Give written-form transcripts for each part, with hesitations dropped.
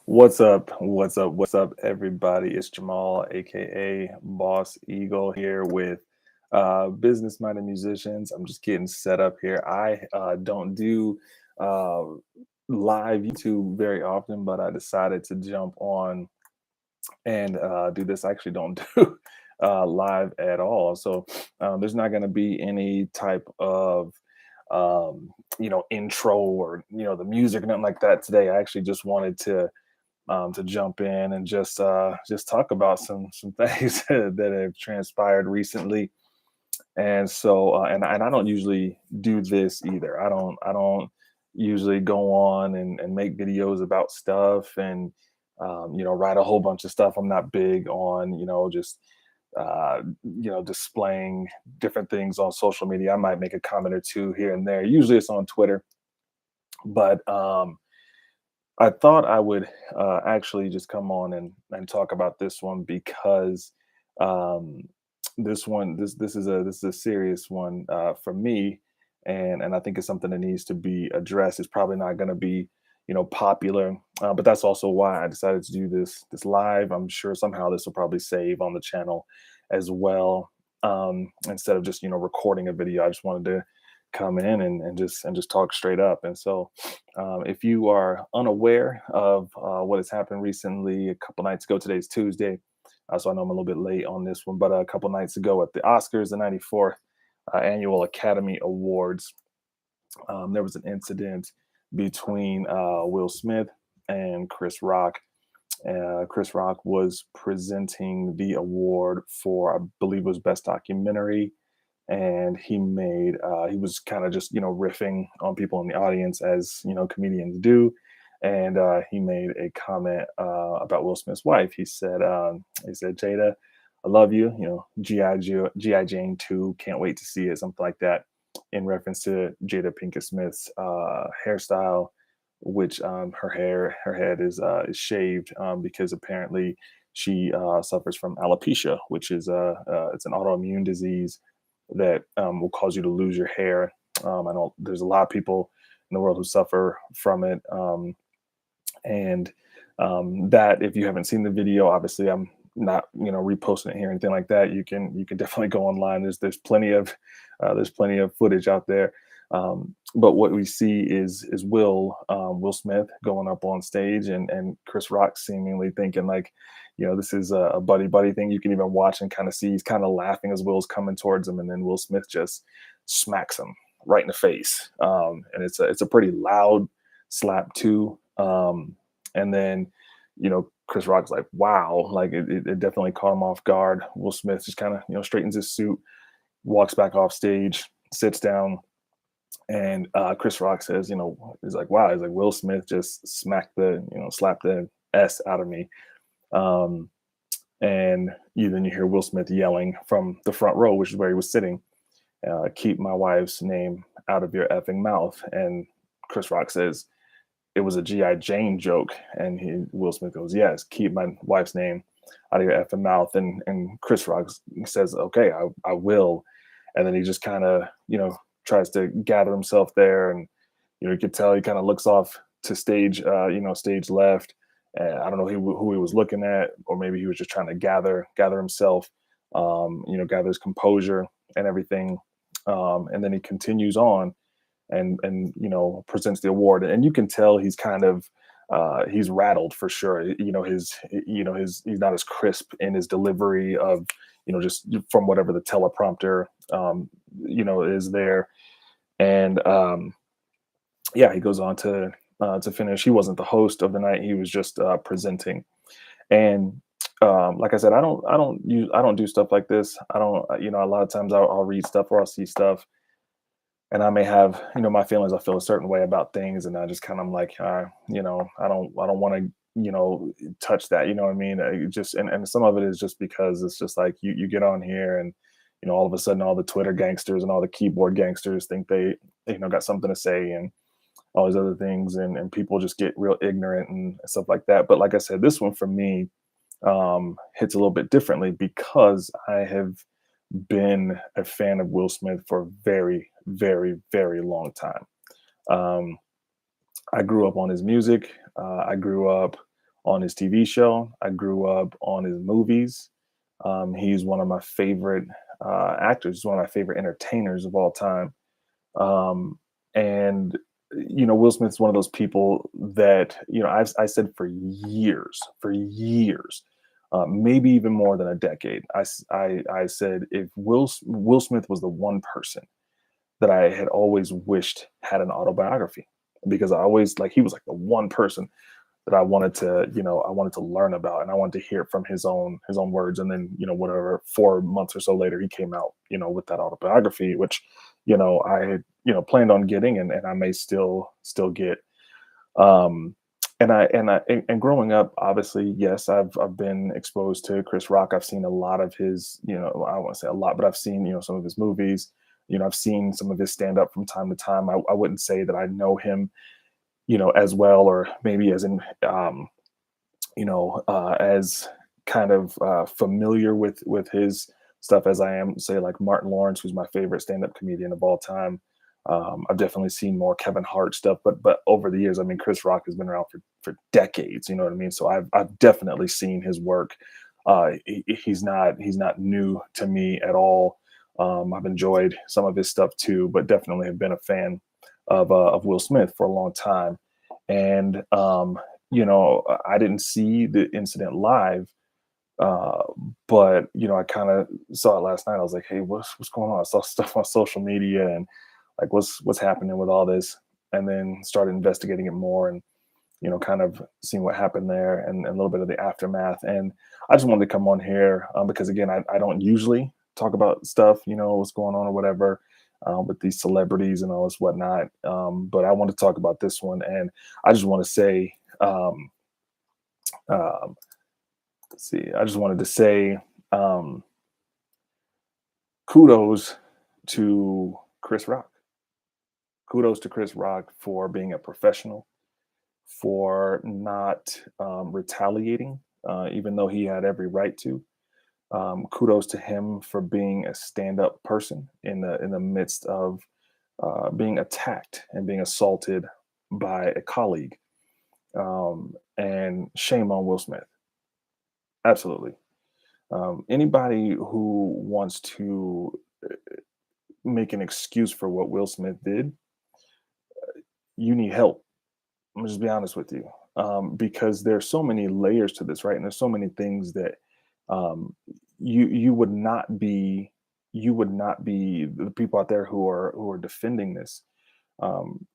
What's up? What's up? What's up, everybody? It's Jamal, aka Boss Eagle, here with Business Minded Musicians. I'm just getting set up here. I don't do uh, live YouTube very often, but I decided to jump on and do this. I actually don't do live at all, so there's not going to be any type of intro or the music or nothing like that today. I actually just wanted to jump in and just talk about some things that have transpired recently. And so and I don't usually do this either. I don't usually go on and make videos about stuff and write a whole bunch of stuff. I'm not big on just displaying different things on social media. I might make a comment or two here and there. Usually it's on Twitter, but I thought I would actually just come on and talk about this one because um, this is a serious one for me, and I think it's something that needs to be addressed. It's probably not going to be popular, but that's also why I decided to do this live. I'm sure somehow this will probably save on the channel as well, instead of just recording a video. I just wanted to come in and just talk straight up. And so if you are unaware of what has happened recently, a couple nights ago, today's Tuesday, so I know I'm a little bit late on this one, but a couple nights ago at the Oscars, the 94th Annual Academy Awards, there was an incident between Will Smith and Chris Rock. Chris Rock was presenting the award for, I believe, it was Best Documentary, and he was kind of just riffing on people in the audience as comedians do, and he made a comment about Will Smith's wife. He said, Jada, I love you, GI Jane 2, can't wait to see it, something like that, in reference to Jada Pinkett Smith's hairstyle, which her head is shaved because apparently she suffers from alopecia, which is it's an autoimmune disease that will cause you to lose your hair. I know there's a lot of people in the world who suffer from it, and that, if you haven't seen the video, obviously I'm not reposting it here or anything like that. You can definitely go online. There's plenty of footage out there. But what we see is Will Smith going up on stage, and Chris Rock seemingly thinking like, this is a buddy buddy thing. You can even watch and kind of see he's kind of laughing as Will's coming towards him, and then Will Smith just smacks him right in the face. And it's a pretty loud slap too. And then Chris Rock's like, wow, like it definitely caught him off guard. Will Smith just kind of straightens his suit, walks back off stage, sits down, and Chris Rock says, he's like, wow, he's like, Will Smith just slapped the S out of me. Um, and then you hear Will Smith yelling from the front row, which is where he was sitting, keep my wife's name out of your effing mouth. And Chris Rock says, it was a GI Jane joke, and Will Smith goes, yes, keep my wife's name out of your effing mouth. And Chris Rock says, okay, I will. And then he just kind of tries to gather himself there, and you could tell he kind of looks off to stage left. And I don't know who he was looking at, or maybe he was just trying to gather himself, gather his composure and everything. And then he continues on and presents the award, and you can tell he's kind of he's rattled for sure. His he's not as crisp in his delivery of just from whatever the teleprompter is there. And yeah, he goes on to finish. He wasn't the host of the night, he was just presenting. And like I said, I don't do stuff like this. I don't, a lot of times I'll read stuff or I'll see stuff, and I may have my feelings. I feel a certain way about things, and I just kind of like, I don't want to touch that. You know what I mean? Just and some of it is just because it's just like you get on here, and all of a sudden all the Twitter gangsters and all the keyboard gangsters think they got something to say, and all these other things, and people just get real ignorant and stuff like that. But like I said, this one for me hits a little bit differently because I have been a fan of Will Smith for a very, very, very long time. Um, I grew up on his music. I grew up on his TV show. I grew up on his movies. He's one of my favorite actors. He's one of my favorite entertainers of all time. Um, and Will Smith's one of those people that I said for years, maybe even more than a decade. I said if Will Smith was the one person that I had always wished had an autobiography, because I always like he was like the one person that I wanted to learn about, and I wanted to hear it from his own words. And then, whatever, 4 months or so later, he came out, with that autobiography, which, I had, planned on getting, and I may still get. Um, and growing up, obviously, yes, I've been exposed to Chris Rock. I've seen a lot of his, I don't want to say a lot, but I've seen, some of his movies. I've seen some of his stand up from time to time. I wouldn't say that I know him, as well, or maybe as in, as kind of familiar with his stuff as I am, say, like Martin Lawrence, who's my favorite stand-up comedian of all time. I've definitely seen more Kevin Hart stuff, but over the years, I mean, Chris Rock has been around for decades. You know what I mean? So I've definitely seen his work. He's not new to me at all. I've enjoyed some of his stuff too, but definitely have been a fan of Will Smith for a long time. And I didn't see the incident live, uh, but I kind of saw it last night. I was like, hey, what's going on? I saw stuff on social media, and like what's happening with all this, and then started investigating it more, and kind of seeing what happened there, and a little bit of the aftermath. And I just wanted to come on here, because again, I don't usually talk about stuff, what's going on or whatever, with these celebrities and all this whatnot. But I want to talk about this one, and I just want to say, um, let's see, I just wanted to say, um, kudos to Chris Rock. Kudos to Chris Rock for being a professional, for not retaliating, even though he had every right to. Kudos to him for being a stand-up person in the midst of being attacked and being assaulted by a colleague. And shame on Will Smith. Absolutely. Anybody who wants to make an excuse for what Will Smith did, you need help. I'm gonna just be honest with you, because there's so many layers to this, right? And there's so many things that um, you would not be the people out there who are defending this. Um,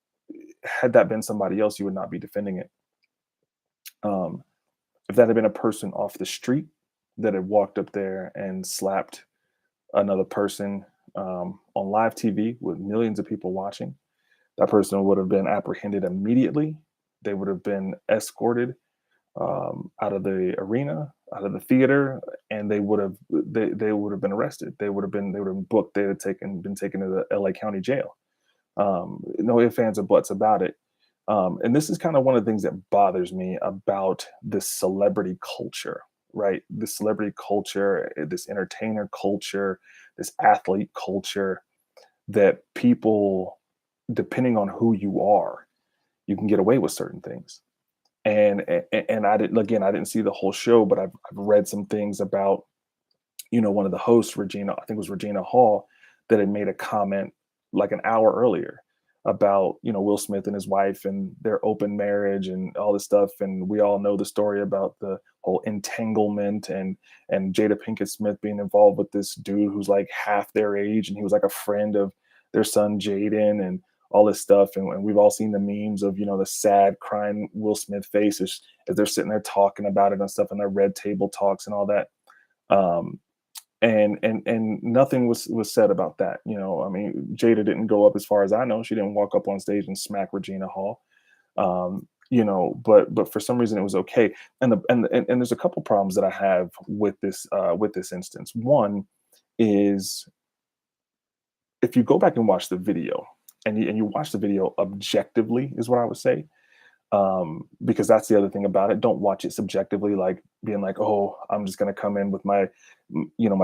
had that been somebody else, you would not be defending it. Um, if that had been a person off the street that had walked up there and slapped another person, on live TV with millions of people watching, that person would have been apprehended immediately. They would have been escorted out of the arena, out of the theater, and they would have been arrested. They would have been booked. They had been taken to the LA County Jail. No ifs, ands, or buts about it. And this is kind of one of the things that bothers me about this celebrity culture, right? This celebrity culture, this entertainer culture, this athlete culture, that people, depending on who you are, you can get away with certain things. And I didn't see the whole show, but I've read some things about, one of the hosts, Regina, I think it was Regina Hall, that had made a comment like an hour earlier about, Will Smith and his wife and their open marriage and all this stuff. And we all know the story about the whole entanglement, and Jada Pinkett Smith being involved with this dude who's like half their age, and he was like a friend of their son Jaden, and all this stuff. And we've all seen the memes of, the sad crying Will Smith face as they're sitting there talking about it and stuff, and their red table talks and all that. Um, and nothing was said about that. I mean, Jada didn't go up, as far as I know. She didn't walk up on stage and smack Regina Hall. But for some reason it was okay. And there's a couple problems that I have with this instance. One is, if you go back and watch the video, and you watch the video objectively, is what I would say. Because that's the other thing about it. Don't watch it subjectively, like being like, oh, I'm just going to come in with my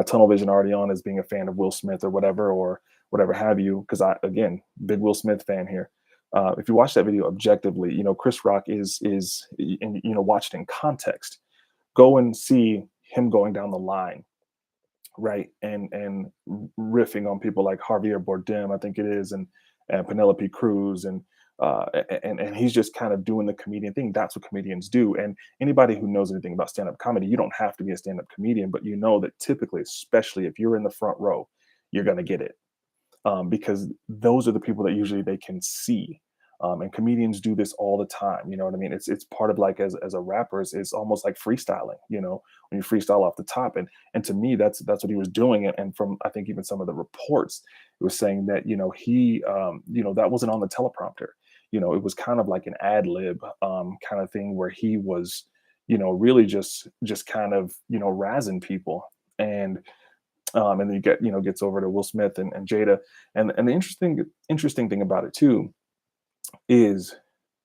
tunnel vision already on as being a fan of Will Smith or whatever have you. Because again, big Will Smith fan here. if you watch that video objectively, Chris Rock and watch it in context. Go and see him going down the line, right, and riffing on people like Javier Bardem, I think it is, and Penelope Cruz, and he's just kind of doing the comedian thing. That's what comedians do. And anybody who knows anything about stand up comedy, you don't have to be a stand up comedian, but you know that typically, especially if you're in the front row, you're going to get it, because those are the people that usually they can see. And comedians do this all the time. You know what I mean? It's part of, like, as a rapper, it's almost like freestyling. When you freestyle off the top, and to me, that's what he was doing. And from, I think, even some of the reports, it was saying that that wasn't on the teleprompter. It was kind of like an ad lib kind of thing where he was really just kind of razzing people. And then gets over to Will Smith and Jada. And the interesting thing about it too is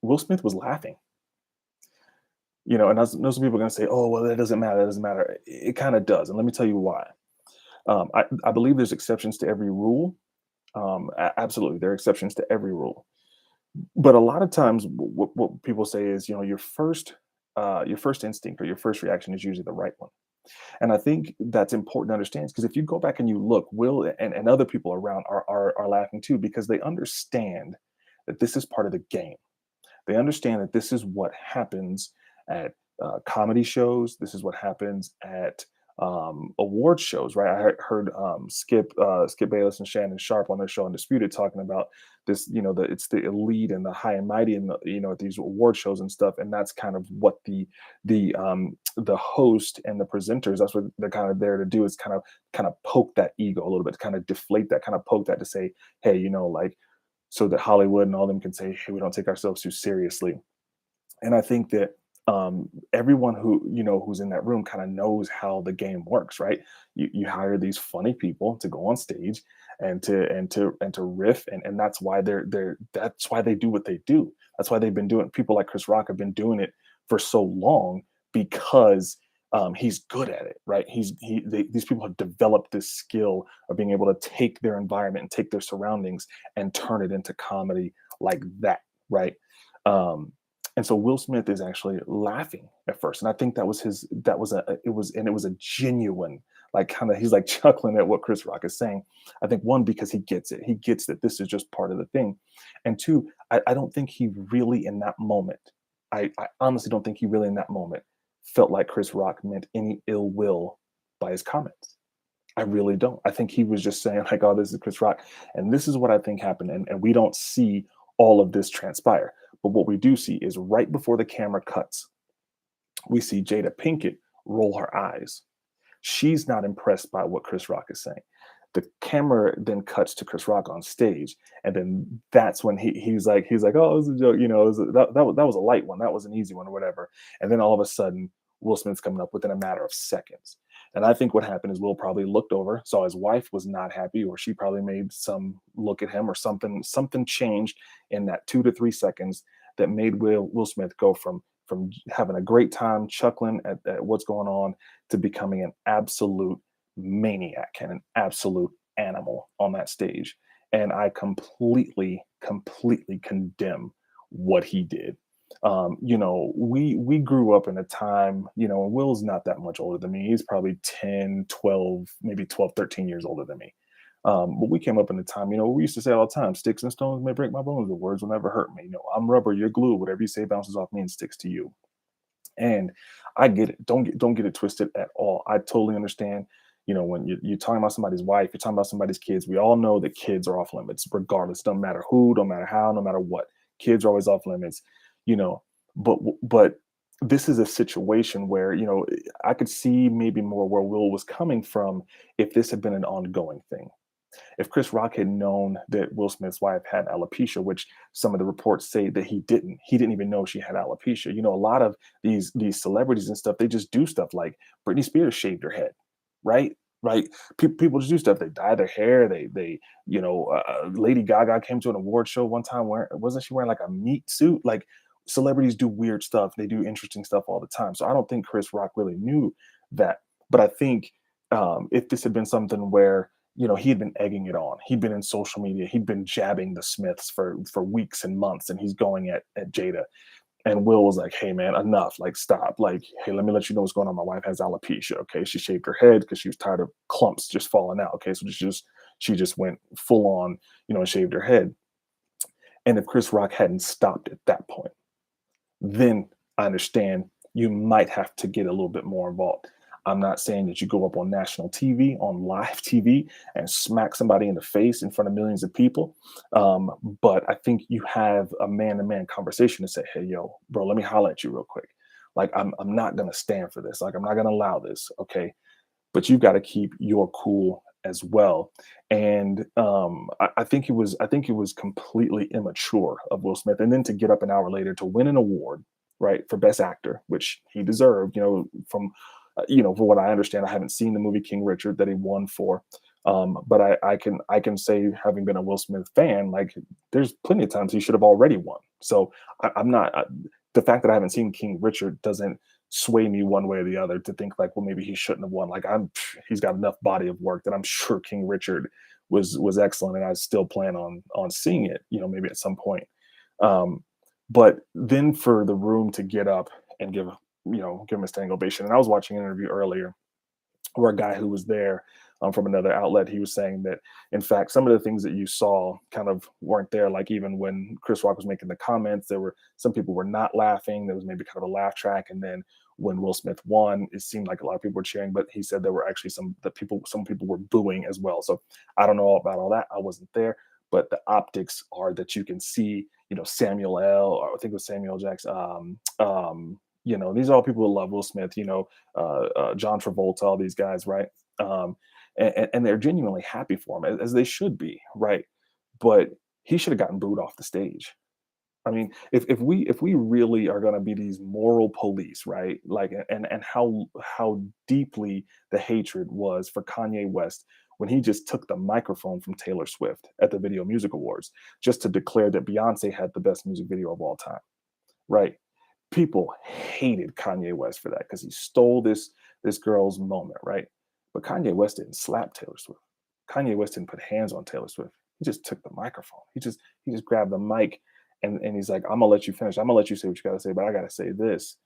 Will Smith was laughing. And I know some people are going to say, "Oh, well, that doesn't matter. That doesn't matter." It kind of does, and let me tell you why. I believe there's exceptions to every rule. Absolutely, there are exceptions to every rule. But a lot of times, what people say is, your first instinct or your first reaction is usually the right one. And I think that's important to understand, because if you go back and you look, Will and other people around are laughing too, because they understand that this is part of the game. They understand that this is what happens at comedy shows. This is what happens at award shows, right? I heard Skip Bayless and Shannon Sharp on their show Undisputed talking about this. It's the elite and the high and mighty, and at these award shows and stuff. And that's kind of what the host and the presenters, that's what they're kind of there to do, is kind of poke that ego a little bit, to kind of deflate that, kind of poke that, to say, hey, like, so that Hollywood and all them can say, hey, we don't take ourselves too seriously. And I think that everyone who's in that room kind of knows how the game works, right? You hire these funny people to go on stage and to riff, and that's why they do what they do. That's why they've been doing. People like Chris Rock have been doing it for so long, because he's good at it, right? These people have developed this skill of being able to take their environment and take their surroundings and turn it into comedy like that, right? And so Will Smith is actually laughing at first, and I think that was his. It was a genuine, like, kind of, he's like chuckling at what Chris Rock is saying. I think, one, because he gets it. He gets that this is just part of the thing, and two, I don't think he really in that moment. I honestly don't think he really in that moment felt like Chris Rock meant any ill will by his comments. I really don't. I think he was just saying, like, "Oh, this is Chris Rock, and this is what I think happened," and we don't see all of this transpire. But what we do see is, right before the camera cuts, we see Jada Pinkett roll her eyes. She's not impressed by what Chris Rock is saying. The camera then cuts to Chris Rock on stage, and then that's when he's like, "Oh, it was a joke, that was a light one, that was an easy one, or whatever." And then all of a sudden, Will Smith's coming up within a matter of seconds. And I think what happened is Will probably looked over, saw his wife was not happy, or she probably made some look at him, or something changed in that 2 to 3 seconds that made Will Smith go from having a great time chuckling at what's going on, to becoming an absolute maniac and an absolute animal on that stage. And I completely condemn what he did. We grew up in a time, and Will's not that much older than me. He's probably 10, 12, maybe 12, 13 years older than me. But we came up in a time, we used to say all the time, "Sticks and stones may break my bones, but words will never hurt me." I'm rubber, you're glue. Whatever you say bounces off me and sticks to you. And I get it. Don't get it twisted at all. I totally understand. When you're talking about somebody's wife, you're talking about somebody's kids. We all know that kids are off limits, regardless. Don't matter who, don't matter how, no matter what. Kids are always off limits. You know, but this is a situation where I could see maybe more where Will was coming from if this had been an ongoing thing. If Chris Rock had known that Will Smith's wife had alopecia, which some of the reports say that he didn't even know she had alopecia. A lot of these celebrities and stuff, they just do stuff like Britney Spears shaved her head, right? Right. People just do stuff. They dye their hair. Lady Gaga came to an award show one time, wasn't she wearing like a meat suit? Like, celebrities do weird stuff. They do interesting stuff all the time. So I don't think Chris Rock really knew that. But I think if this had been something where he had been egging it on. He'd been in social media. He'd been jabbing the Smiths for weeks and months, and he's going at Jada. And Will was like, "Hey man, enough! Like stop! Like, hey, let me let you know what's going on. My wife has alopecia. Okay, she shaved her head because she was tired of clumps just falling out. Okay, so she just went full on, and shaved her head. And if Chris Rock hadn't stopped at that point, then I understand you might have to get a little bit more involved. I'm not saying that you go up on national TV, on live TV, and smack somebody in the face in front of millions of people. But I think you have a man to man conversation to say, hey, yo, bro, let me holler at you real quick. Like, I'm not going to stand for this. Like, I'm not going to allow this. Okay. But you've got to keep your cool as well. And I think it was completely immature of Will Smith, and then to get up an hour later to win an award, right, for Best Actor, which he deserved. From for what I understand, I haven't seen the movie King Richard that he won for. But I can say, having been a Will Smith fan, like there's plenty of times he should have already won. So I'm not. The fact that I haven't seen King Richard doesn't sway me one way or the other to think like, well, maybe he shouldn't have won. Like he's got enough body of work that I'm sure King Richard was excellent, and I still plan on seeing it. Maybe at some point. Um, but then for the room to get up and give him a standing ovation. And I was watching an interview earlier where a guy who was there, from another outlet, he was saying that, in fact, some of the things that you saw kind of weren't there. Like even when Chris Rock was making the comments, there were some people were not laughing. There was maybe kind of a laugh track. And then when Will Smith won, it seemed like a lot of people were cheering, but he said there were actually some people were booing as well. So I don't know about all that. I wasn't there, but the optics are that you can see, Samuel L. Or I think it was Samuel Jackson. These are all people who love Will Smith. John Travolta, all these guys, right? Um, and they're genuinely happy for him, as they should be, right? But he should have gotten booed off the stage. I mean, if we really are going to be these moral police, right? Like, and how deeply the hatred was for Kanye West when he just took the microphone from Taylor Swift at the Video Music Awards just to declare that Beyonce had the best music video of all time, right? People hated Kanye West for that because he stole this girl's moment, right? But Kanye West didn't slap Taylor Swift. Kanye West didn't put hands on Taylor Swift. He just took the microphone. He just grabbed the mic, and he's like, I'm gonna let you finish. I'm gonna let you say what you gotta say, but I gotta say this.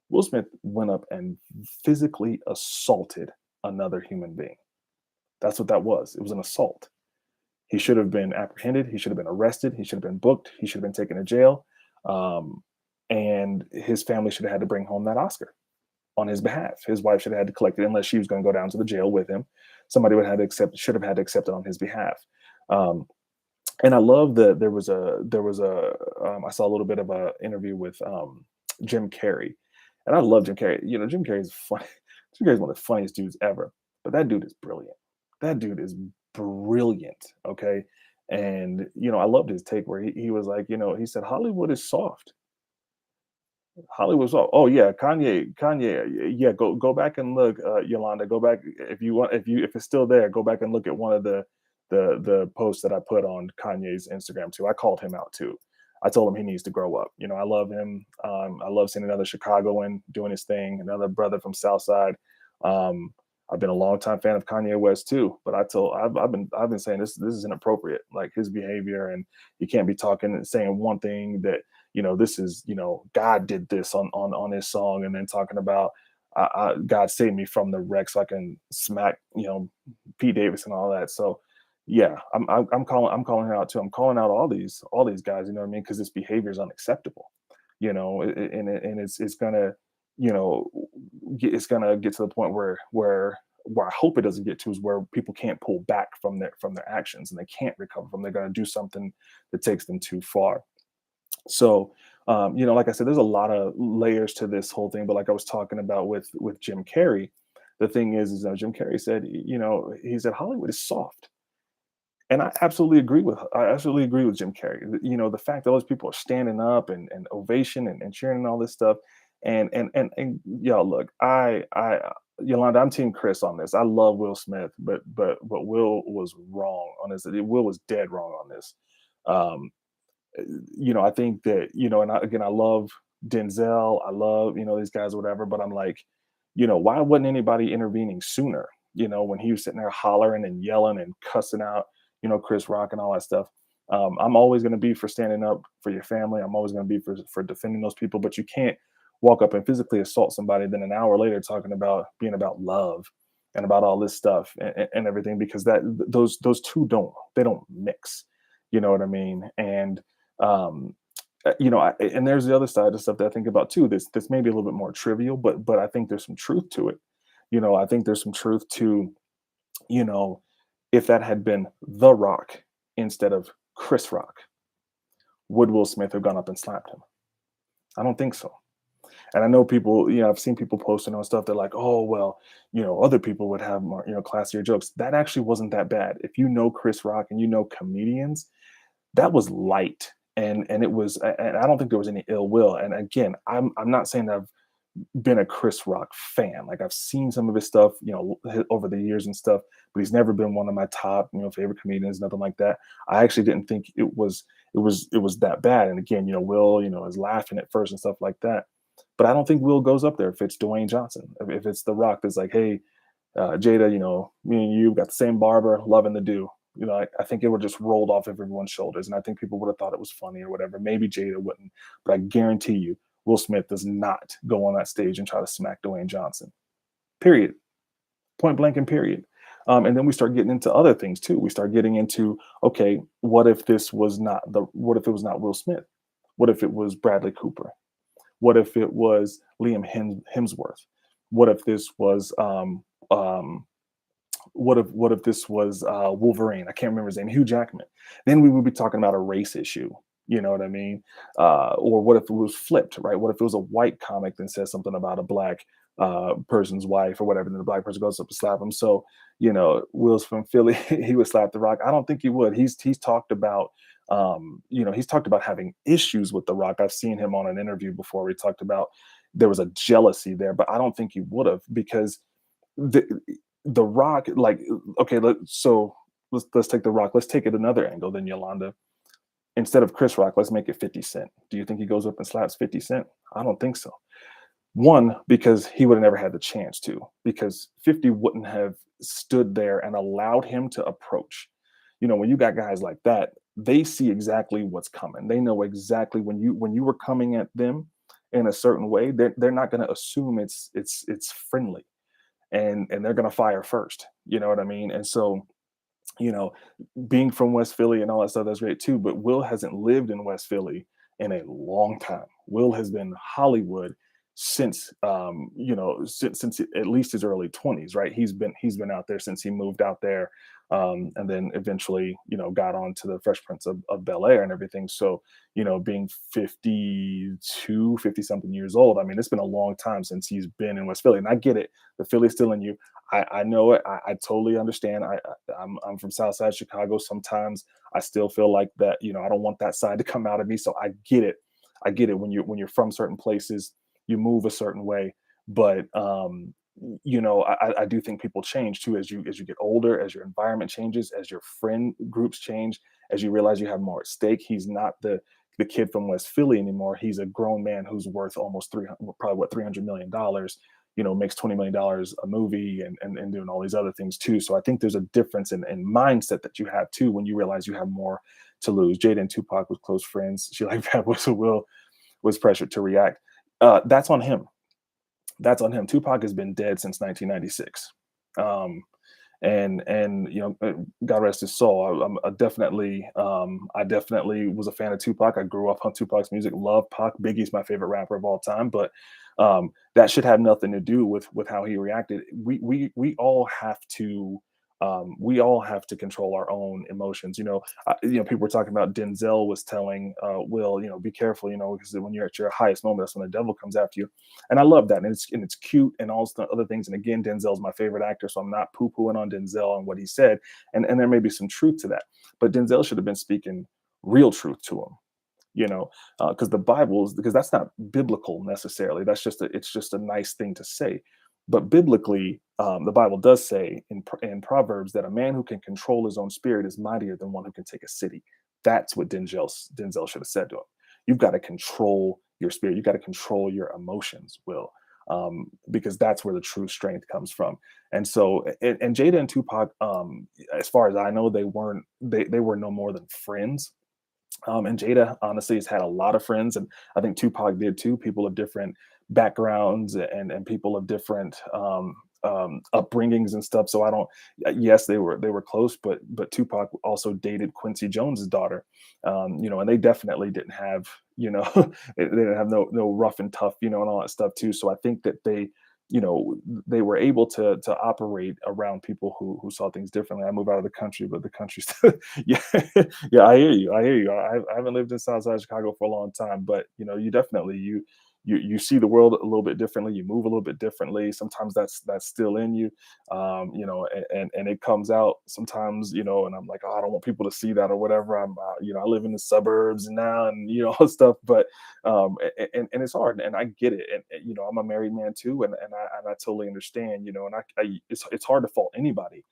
Will Smith went up and physically assaulted another human being. That's what that was. It was an assault. He should have been apprehended. He should have been arrested. He should have been booked. He should have been taken to jail. Um, and his family should have had to bring home that Oscar on his behalf. His wife should have had to collect it unless she was going to go down to the jail with him. Somebody should have had to accept it on his behalf. Um, and I love that I saw a little bit of a interview with Jim Carrey, and I love Jim Carrey. Jim Carrey is funny. Jim Carrey is one of the funniest dudes ever, but that dude is brilliant. That dude is brilliant. Okay. And, I loved his take where he was like, he said, Hollywood is soft. Hollywood's all, oh yeah, Kanye, yeah. Go back and look, Yolanda. Go back if you want, if it's still there. Go back and look at one of the posts that I put on Kanye's Instagram too. I called him out too. I told him he needs to grow up. I love him. I love seeing another Chicagoan doing his thing, another brother from Southside. Um, I've been a longtime fan of Kanye West too, but I've been saying this is inappropriate, like his behavior, and you can't be talking and saying one thing that this is, God did this on his song, and then talking about God saved me from the wreck so I can smack, Pete Davis and all that. So yeah, I'm calling her out too. I'm calling out all these guys, you know what I mean? Because this behavior is unacceptable, and it's gonna, it's gonna get to the point where I hope it doesn't get to is where people can't pull back from their actions and they can't recover from. They're gonna do something that takes them too far. So, like I said, there's a lot of layers to this whole thing. But like I was talking about with Jim Carrey, the thing is Jim Carrey said, he said Hollywood is soft, and I absolutely agree with Jim Carrey. The fact that all those people are standing up and ovation and cheering and all this stuff, and y'all look, I Yolanda, I'm Team Chris on this. I love Will Smith, but Will was wrong on this. Will was dead wrong on this. Um, I think that, and again, I love Denzel. I love, these guys or whatever, but I'm like, why wasn't anybody intervening sooner? when he was sitting there hollering and yelling and cussing out, Chris Rock and all that stuff. I'm always going to be for standing up for your family. I'm always going to be for defending those people, but you can't walk up and physically assault somebody, then an hour later talking about being about love and about all this stuff and everything, because those two don't mix. You know what I mean? And um, and there's the other side of stuff that I think about too. This may be a little bit more trivial, but I think there's some truth to it. I think there's some truth to, you know, if that had been The Rock instead of Chris Rock, would Will Smith have gone up and slapped him? I don't think so. And I know people, I've seen people posting on stuff. They're like, oh, well, other people would have more, classier jokes. That actually wasn't that bad. If you know Chris Rock and you know comedians, that was light. And it was, and I don't think there was any ill will. And again, I'm not saying I've been a Chris Rock fan. Like I've seen some of his stuff, over the years and stuff, but he's never been one of my top, favorite comedians, nothing like that. I actually didn't think it was that bad. And again, Will, is laughing at first and stuff like that. But I don't think Will goes up there if it's Dwayne Johnson. If it's The Rock that's like, hey, Jada, me and you got the same barber, loving the do. I think it would just rolled off of everyone's shoulders. And I think people would have thought it was funny or whatever. Maybe Jada wouldn't. But I guarantee you, Will Smith does not go on that stage and try to smack Dwayne Johnson. Period. Point blank and period. And then we start getting into other things too. We start getting into, okay, what if it was not Will Smith? What if it was Bradley Cooper? What if it was Liam Hemsworth? What if this was what if this was Wolverine? I can't remember his name, Hugh Jackman. Then we would be talking about a race issue. You know what I mean? Or what if it was flipped, right? What if it was a white comic that says something about a black person's wife or whatever, and then the black person goes up to slap him? So, Will's from Philly, he would slap The Rock. I don't think he would. He's talked about he's talked about having issues with The Rock. I've seen him on an interview before where he talked about there was a jealousy there, but I don't think he would have, because the Rock, like, okay, let's take The Rock. Let's take it another angle then, Yolanda. Instead of Chris Rock, let's make it 50 Cent. Do you think he goes up and slaps 50 Cent? I don't think so. One, because he would have never had the chance to, because 50 wouldn't have stood there and allowed him to approach. When you got guys like that, they see exactly what's coming. They know exactly when you were coming at them in a certain way, they're not going to assume it's friendly, and they're going to fire first. You know what I mean? And so, you know, being from West Philly and all that stuff, that's great too. But Will hasn't lived in West Philly in a long time. Will has been Hollywood since since at least his early 20s, right? He's been out there since he moved out there, and then eventually, got on to the Fresh Prince of Bel Air and everything. So, being 50 something years old, I mean, it's been a long time since he's been in West Philly. And I get it. The Philly's still in you. I know it. I totally understand. I'm from Southside Chicago. Sometimes I still feel like that, I don't want that side to come out of me. So I get it. I get it when you're from certain places, you move a certain way. But I do think people change too as you get older, as your environment changes, as your friend groups change, as you realize you have more at stake. He's not the kid from West Philly anymore. He's a grown man who's worth almost $300 million. Makes $20 million a movie, and doing all these other things too. So I think there's a difference in mindset that you have too when you realize you have more to lose. Jada and Tupac was close friends. She like Bad Boys of Will was pressured to react. That's on him. That's on him. Tupac has been dead since 1996. And God rest his soul. I definitely was a fan of Tupac. I grew up on Tupac's music, love Pac. Biggie's my favorite rapper of all time, but that should have nothing to do with how he reacted. We all have to control our own emotions. People were talking about Denzel was telling Will, be careful, because when you're at your highest moment, that's when the devil comes after you. And I love that, and it's cute and all the other things. And again, Denzel's my favorite actor, so I'm not poo-pooing on Denzel and what he said. And there may be some truth to that, but Denzel should have been speaking real truth to him. Because because that's not biblical necessarily. It's just a nice thing to say. But biblically, the Bible does say in Proverbs that a man who can control his own spirit is mightier than one who can take a city. That's what Denzel should have said to him. You've got to control your spirit. You've got to control your emotions, Will. because that's where the true strength comes from. And so, and Jada and Tupac, as far as I know, they were no more than friends. And Jada honestly has had a lot of friends, and I think Tupac did too. People of different backgrounds and people of different upbringings and stuff. So I don't. Yes, they were close, but Tupac also dated Quincy Jones's daughter, and they definitely didn't have they didn't have no rough and tough, and all that stuff too. So I think that they were able to operate around people who saw things differently. I moved out of the country, but the country's yeah, yeah, I hear you. I hear you. I haven't lived in Southside Chicago for a long time, but you definitely you see the world a little bit differently. You move a little bit differently. Sometimes that's still in you, and it comes out sometimes. And I'm like, oh, I don't want people to see that or whatever. I live in the suburbs now, and all this stuff. But and it's hard, and I get it. And I'm a married man too, and I totally understand. And it's hard to fault anybody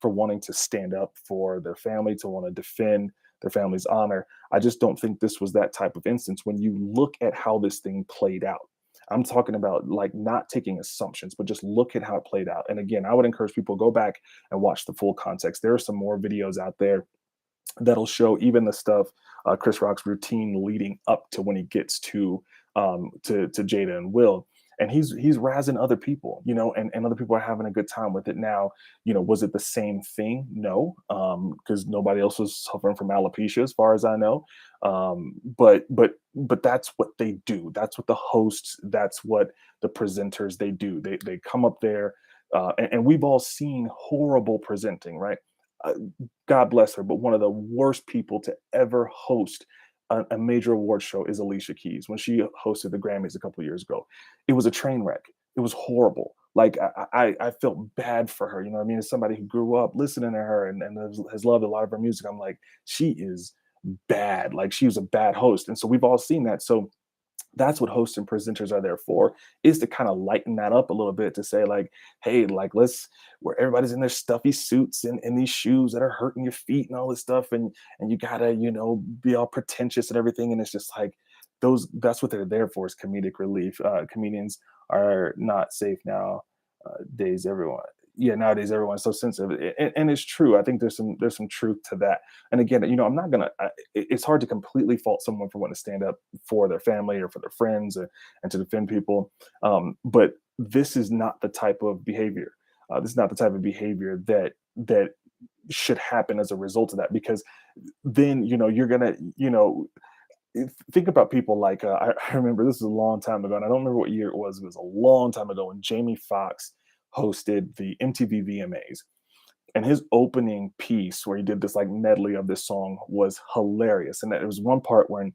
for wanting to stand up for their family, to want to defend their family's honor. I just don't think this was that type of instance. When you look at how this thing played out, I'm talking about like not taking assumptions, but just look at how it played out. And again, I would encourage people go back and watch the full context. There are some more videos out there that'll show even the stuff, Chris Rock's routine leading up to when he gets to Jada and Will. And he's razzing other people, and other people are having a good time with it. Now, was it the same thing? No, because nobody else was suffering from alopecia, as far as I know. But that's what they do. That's what the hosts. That's what the presenters they do. They come up there, and we've all seen horrible presenting, right? Uh, God bless her, but one of the worst people to ever host a major award show is Alicia Keys when she hosted the Grammys a couple of years ago. It was a train wreck. It was horrible. Like I felt bad for her. You know what I mean? As somebody who grew up listening to her and has loved a lot of her music, I'm like, she is bad. Like she was a bad host. And so we've all seen that. So that's what hosts and presenters are there for, is to kind of lighten that up a little bit, to say like, hey, like let's, where everybody's in their stuffy suits and these shoes that are hurting your feet and all this stuff, and you gotta be all pretentious and everything, and it's just like that's what they're there for, is comedic relief. Comedians are not safe now days, everyone. Yeah, nowadays everyone's so sensitive, and it's true. I think there's some truth to that. And again, I'm not gonna. It's hard to completely fault someone for wanting to stand up for their family or for their friends, and to defend people. But this is not the type of behavior. This is not the type of behavior that should happen as a result of that, because then you're gonna think about people like I remember, this is a long time ago, and I don't remember what year it was. It was a long time ago when Jamie Foxx hosted the MTV VMAs, and his opening piece where he did this like medley of this song was hilarious. And there was one part when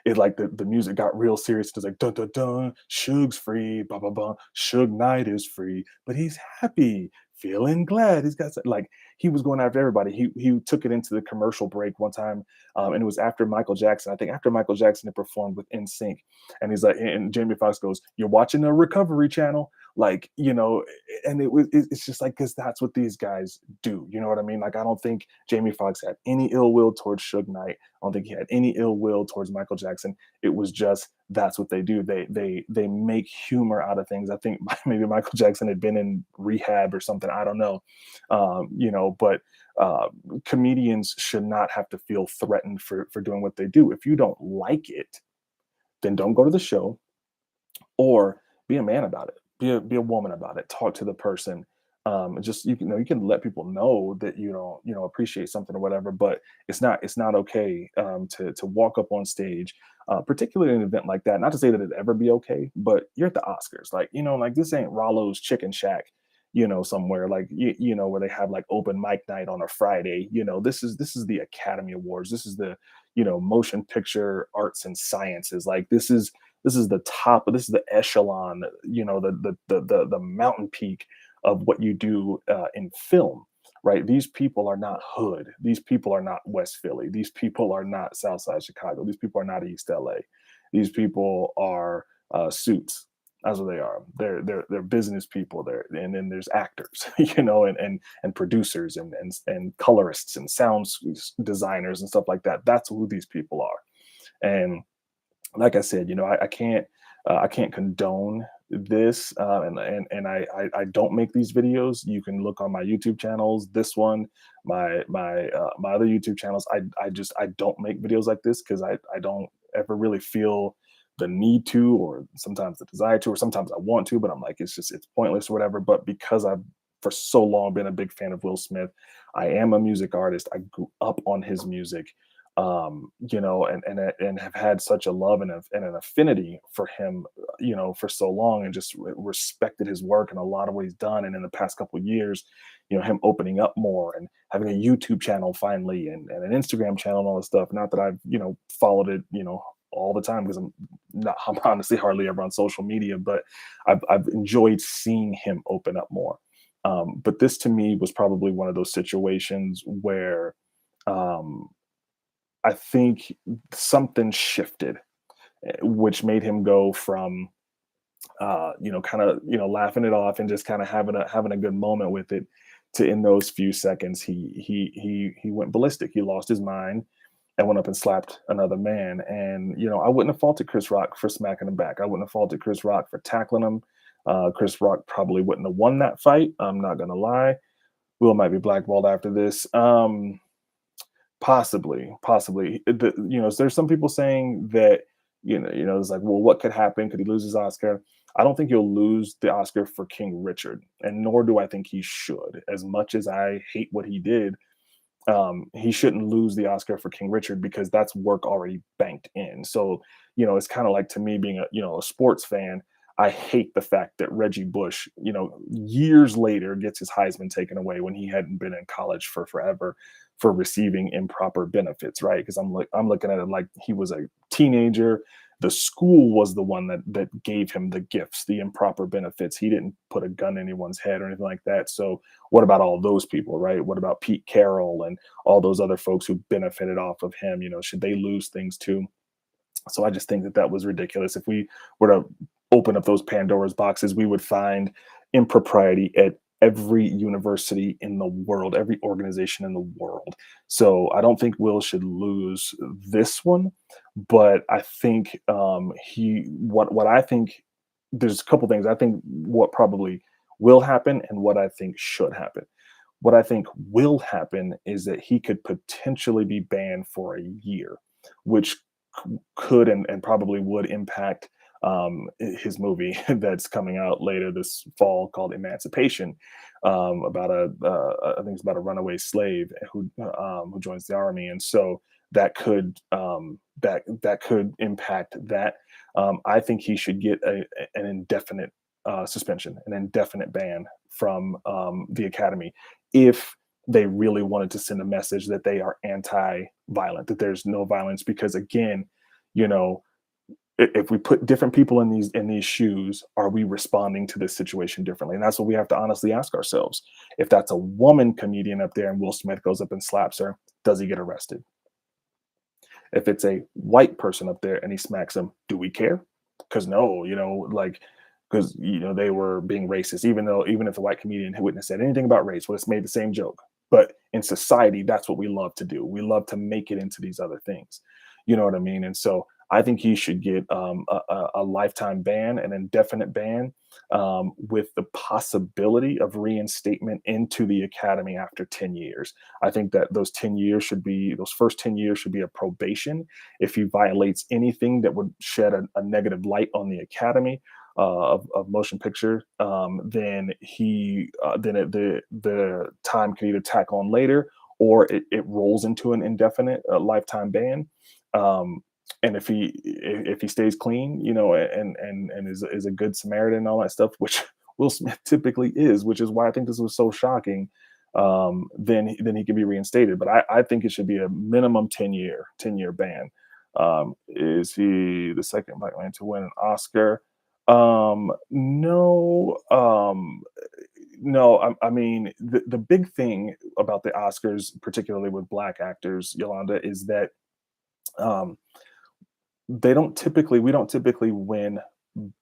it like the music got real serious. It's like dun dun dun, Suge's free, blah blah blah. Suge Knight is free, but he's happy, feeling glad. He's got like he was going after everybody. He took it into the commercial break one time, and it was after Michael Jackson. I think after Michael Jackson had performed with NSYNC, and he's like, and Jamie Foxx goes, "You're watching the Recovery Channel." Like and it's just like, because that's what these guys do. You know what I mean? Like I don't think Jamie Foxx had any ill will towards Suge Knight. I don't think he had any ill will towards Michael Jackson. It was just, that's what they do. They make humor out of things. I think maybe Michael Jackson had been in rehab or something. I don't know. But comedians should not have to feel threatened for doing what they do. If you don't like it, then don't go to the show, or be a man about it. Be a woman about it. Talk to the person. Just you can let people know that you don't appreciate something or whatever, but it's not okay to walk up on stage, particularly in an event like that. Not to say that it'd ever be okay, but you're at the Oscars, like like this ain't Rollo's Chicken Shack, somewhere like where they have like open mic night on a Friday. This is the Academy Awards. This is the motion picture arts and sciences. Like this is the top. This is the echelon. The mountain peak of what you do in film, right? These people are not hood. These people are not West Philly. These people are not Southside Chicago. These people are not East LA. These people are suits. That's what they are. They're business people. And then there's actors, and producers and colorists and sound designers and stuff like that. That's who these people are. And like I said, I can't I can't condone this, and I don't make these videos. You can look on my YouTube channels, this one, my other YouTube channels. I don't make videos like this because I don't ever really feel the need to, or sometimes the desire to, or sometimes I want to, but I'm like, it's pointless or whatever. But because I've for so long been a big fan of Will Smith, I am a music artist. I grew up on his music, and have had such a love and an affinity for him, for so long, and just respected his work and a lot of what he's done. And in the past couple of years, him opening up more and having a YouTube channel finally, and an Instagram channel and all this stuff. Not that I've, followed it, all the time, because I'm honestly hardly ever on social media, but I've enjoyed seeing him open up more. But this to me was probably one of those situations where, um, I think something shifted, which made him go from, kind of, laughing it off and just kind of having a good moment with it, to in those few seconds he went ballistic. He lost his mind and went up and slapped another man. And I wouldn't have faulted Chris Rock for smacking him back. I wouldn't have faulted Chris Rock for tackling him. Chris Rock probably wouldn't have won that fight. I'm not gonna lie. Will might be blackballed after this. Possibly. There's some people saying that, it's like, well, what could happen? Could he lose his Oscar? I don't think he'll lose the Oscar for King Richard, and nor do I think he should. As much as I hate what he did, he shouldn't lose the Oscar for King Richard, because that's work already banked in. So, it's kind of like, to me, being a sports fan, I hate the fact that Reggie Bush, years later, gets his Heisman taken away when he hadn't been in college for forever, for receiving improper benefits, right? Because I'm looking at it like he was a teenager. The school was the one that gave him the gifts, the improper benefits. He didn't put a gun in anyone's head or anything like that. So what about all those people, right? What about Pete Carroll and all those other folks who benefited off of him? Should they lose things too? So I just think that was ridiculous. If we were to open up those Pandora's boxes, we would find impropriety at every university in the world, every organization in the world. So I don't think Will should lose this one, but I think, what I think, there's a couple things I think what probably will happen and what I think should happen. What I think will happen is that he could potentially be banned for a year, which could and probably would impact, his movie that's coming out later this fall, called Emancipation, about I think it's about a runaway slave who joins the army. And so that could, that could impact that. I think he should get an indefinite, suspension, an indefinite ban from, the academy, if they really wanted to send a message that they are anti-violent, that there's no violence. Because again, you know, if we put different people in these shoes, are we responding to this situation differently? And that's what we have to honestly ask ourselves. If that's a woman comedian up there and Will Smith goes up and slaps her, does he get arrested? If it's a white person up there and he smacks him, do we care? Because no, like, because they were being racist, even if the white comedian wouldn't have said anything about race, would have made the same joke. But in society, that's what we love to do. We love to make it into these other things. You know what I mean? And so I think he should get, a lifetime ban, an indefinite ban, with the possibility of reinstatement into the academy after 10 years. I think that those first 10 years should be a probation. If he violates anything that would shed a negative light on the academy, of motion picture, then the time can either tack on later, or it rolls into an indefinite, lifetime ban. Um, and if he stays clean, and is a good Samaritan and all that stuff, which Will Smith typically is, which is why I think this was so shocking. Then he can be reinstated. But I think it should be a minimum 10-year ban. Is he the second black man to win an Oscar? No, no. I mean, the big thing about the Oscars, particularly with black actors, Yolanda, is that, um, we don't typically win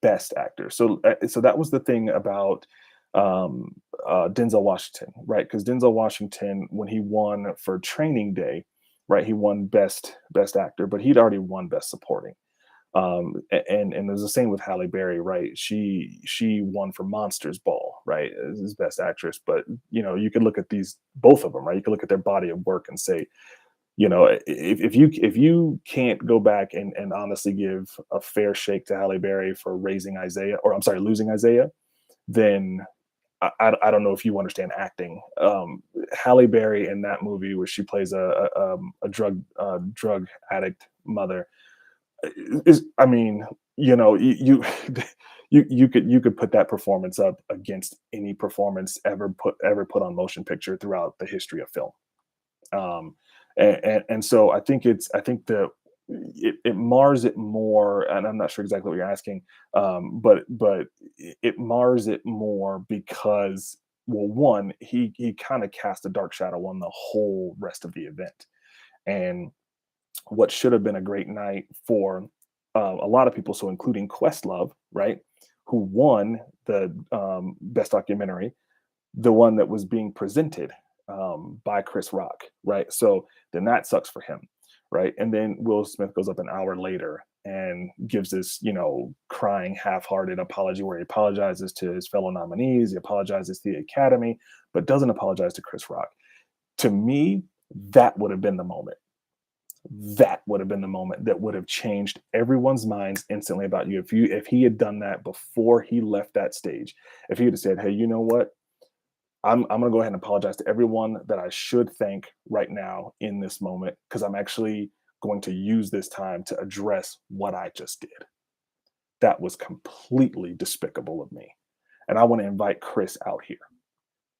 best actor. So that was the thing about, Denzel Washington, right? Because Denzel Washington, when he won for Training Day, right, he won best actor, but he'd already won best supporting. And there's the same with Halle Berry, right? She won for Monsters Ball, right, as Best Actress. But you could look at these both of them, right? You could look at their body of work and say, if you can't go back and honestly give a fair shake to Halle Berry for raising Isaiah, or I'm sorry, losing Isaiah, then I don't know if you understand acting. Halle Berry in that movie where she plays a drug addict mother is, I mean, you you could put that performance up against any performance ever put on motion picture throughout the history of film. um and so I think that it mars it more, and I'm not sure exactly what you're asking. But it mars it more because, well, one, he kind of cast a dark shadow on the whole rest of the event. And what should have been a great night for a lot of people, so including Questlove, right, who won the best documentary, the one that was being presented by Chris Rock, right? So then that sucks for him, right? And then Will Smith goes up an hour later and gives this, crying, half-hearted apology where he apologizes to his fellow nominees, he apologizes to the Academy, but doesn't apologize to Chris Rock. To me, that would have been the moment. That would have been the moment that would have changed everyone's minds instantly about you. If he had done that before he left that stage, if he had said, "Hey, you know what? I'm gonna go ahead and apologize to everyone that I should thank right now in this moment, because I'm actually going to use this time to address what I just did." That was completely despicable of me. And I want to invite Chris out here.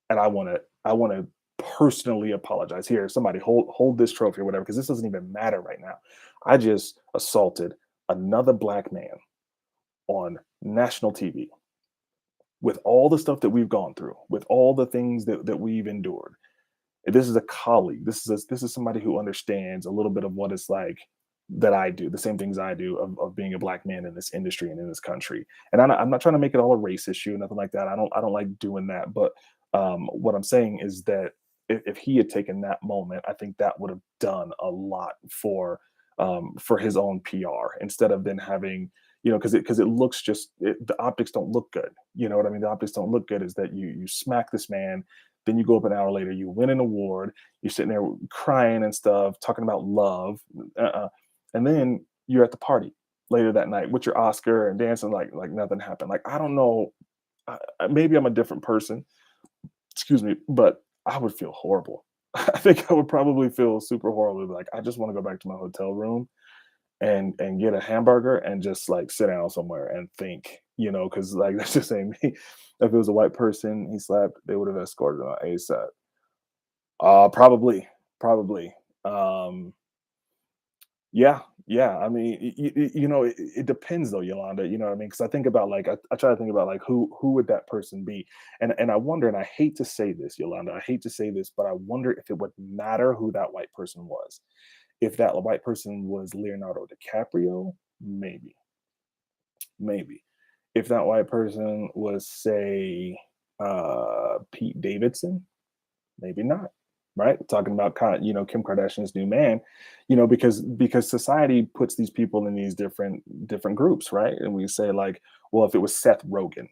And I want to personally apologize. Here, somebody hold this trophy or whatever, because this doesn't even matter right now. I just assaulted another black man on national TV with all the stuff that we've gone through, with all the things that we've endured. This is a colleague. This is somebody who understands a little bit of what it's like that I do, the same things I do, of being a black man in this industry and in this country. And I'm not trying to make it all a race issue, nothing like that. I don't like doing that. But what I'm saying is that if he had taken that moment, I think that would have done a lot for his own PR, instead of then having, because it looks just, the optics don't look good. You know what I mean? The optics don't look good. Is that you smack this man, then you go up an hour later, you win an award, you're sitting there crying and stuff, talking about love, uh-uh. And then you're at the party later that night with your Oscar and dancing like nothing happened. Like, I don't know, maybe I'm a different person, excuse me, but I would feel horrible. I think I would probably feel super horrible. Like, I just want to go back to my hotel room and get a hamburger and just like sit down somewhere and think, because like that's just saying me. If it was a white person he slapped, they would have escorted him out ASAP. Probably. Um, yeah, yeah. I mean, it depends though, Yolanda. You know what I mean? Because I think about, like, I try to think about, like, who would that person be, and I wonder, and I hate to say this, Yolanda, I hate to say this, but I wonder if it would matter who that white person was. If that white person was Leonardo DiCaprio, maybe, maybe. If that white person was, say, Pete Davidson, maybe not. Right? Talking about Kim Kardashian's new man, because society puts these people in these different groups, right? And we say, like, well, if it was Seth Rogen,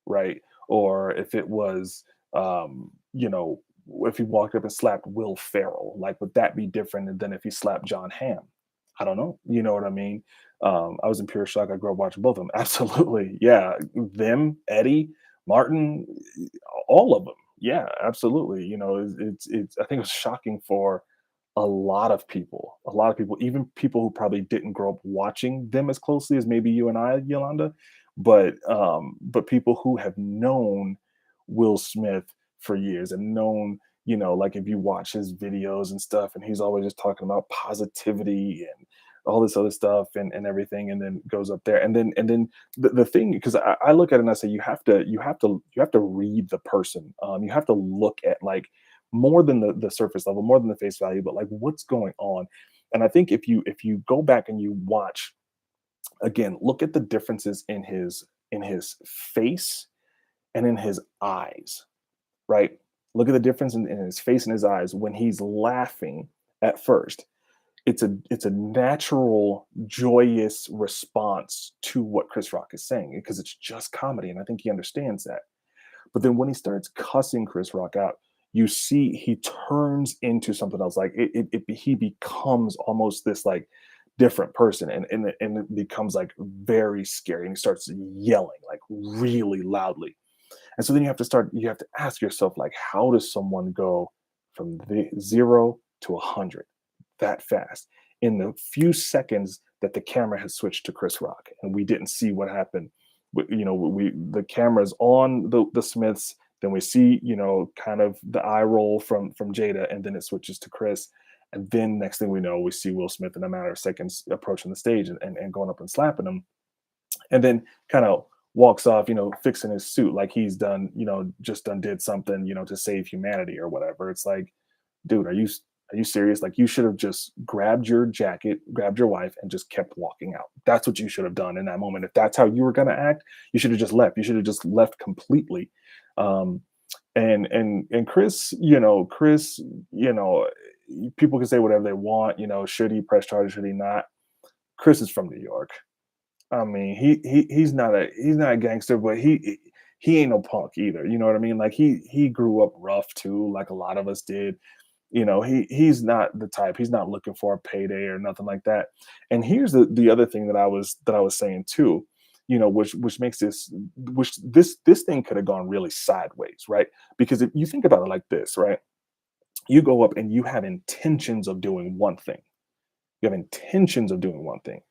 right? Or if it was, if he walked up and slapped Will Ferrell, like, would that be different than if he slapped John Hamm? I don't know. You know what I mean? I was in pure shock. I grew up watching both of them. Absolutely. Yeah. Them, Eddie, Martin, all of them. Yeah, absolutely. I think it was shocking for a lot of people, even people who probably didn't grow up watching them as closely as maybe you and I, Yolanda, but people who have known Will Smith for years and known, like, if you watch his videos and stuff, and he's always just talking about positivity and all this other stuff and everything, and then goes up there, and then the thing, because I look at it and I say, you have to read the person. You have to look at, like, more than the surface level, more than the face value, but like, what's going on. And I think if you go back and you watch again, look at the differences in his face and in his eyes, right? Look at the difference in his face and his eyes when he's laughing at first. it's a natural, joyous response to what Chris Rock is saying because it's just comedy, and I think he understands that. But then when he starts cussing Chris Rock out, you see he turns into something else. Like he becomes almost this like different person, and it becomes like very scary. And he starts yelling like really loudly. And so then you have to ask yourself like, how does someone go from the 0 to 100 that fast in the few seconds that the camera has switched to Chris Rock and we didn't see what happened? We the camera's on the Smiths, then we see kind of the eye roll from Jada, and then it switches to Chris, and then next thing we know, we see Will Smith in a matter of seconds approaching the stage and going up and slapping him, and then kind of walks off, fixing his suit like he's done, just done did something, to save humanity or whatever. It's like, dude, are you serious? Like you should have just grabbed your jacket, grabbed your wife, and just kept walking out. That's what you should have done in that moment. If that's how you were gonna act, you should have just left. You should have just left completely. Um, and Chris, people can say whatever they want. Should he press charges? Should he not? Chris is from New York. I mean, he's not a gangster, but he ain't no punk either. You know what I mean? Like he grew up rough too, like a lot of us did. He's not the type. He's not looking for a payday or nothing like that. And here's the other thing that I was saying too. Which makes this thing could have gone really sideways, right? Because if you think about it like this, right? You go up and you have intentions of doing one thing. You have intentions of doing one thing.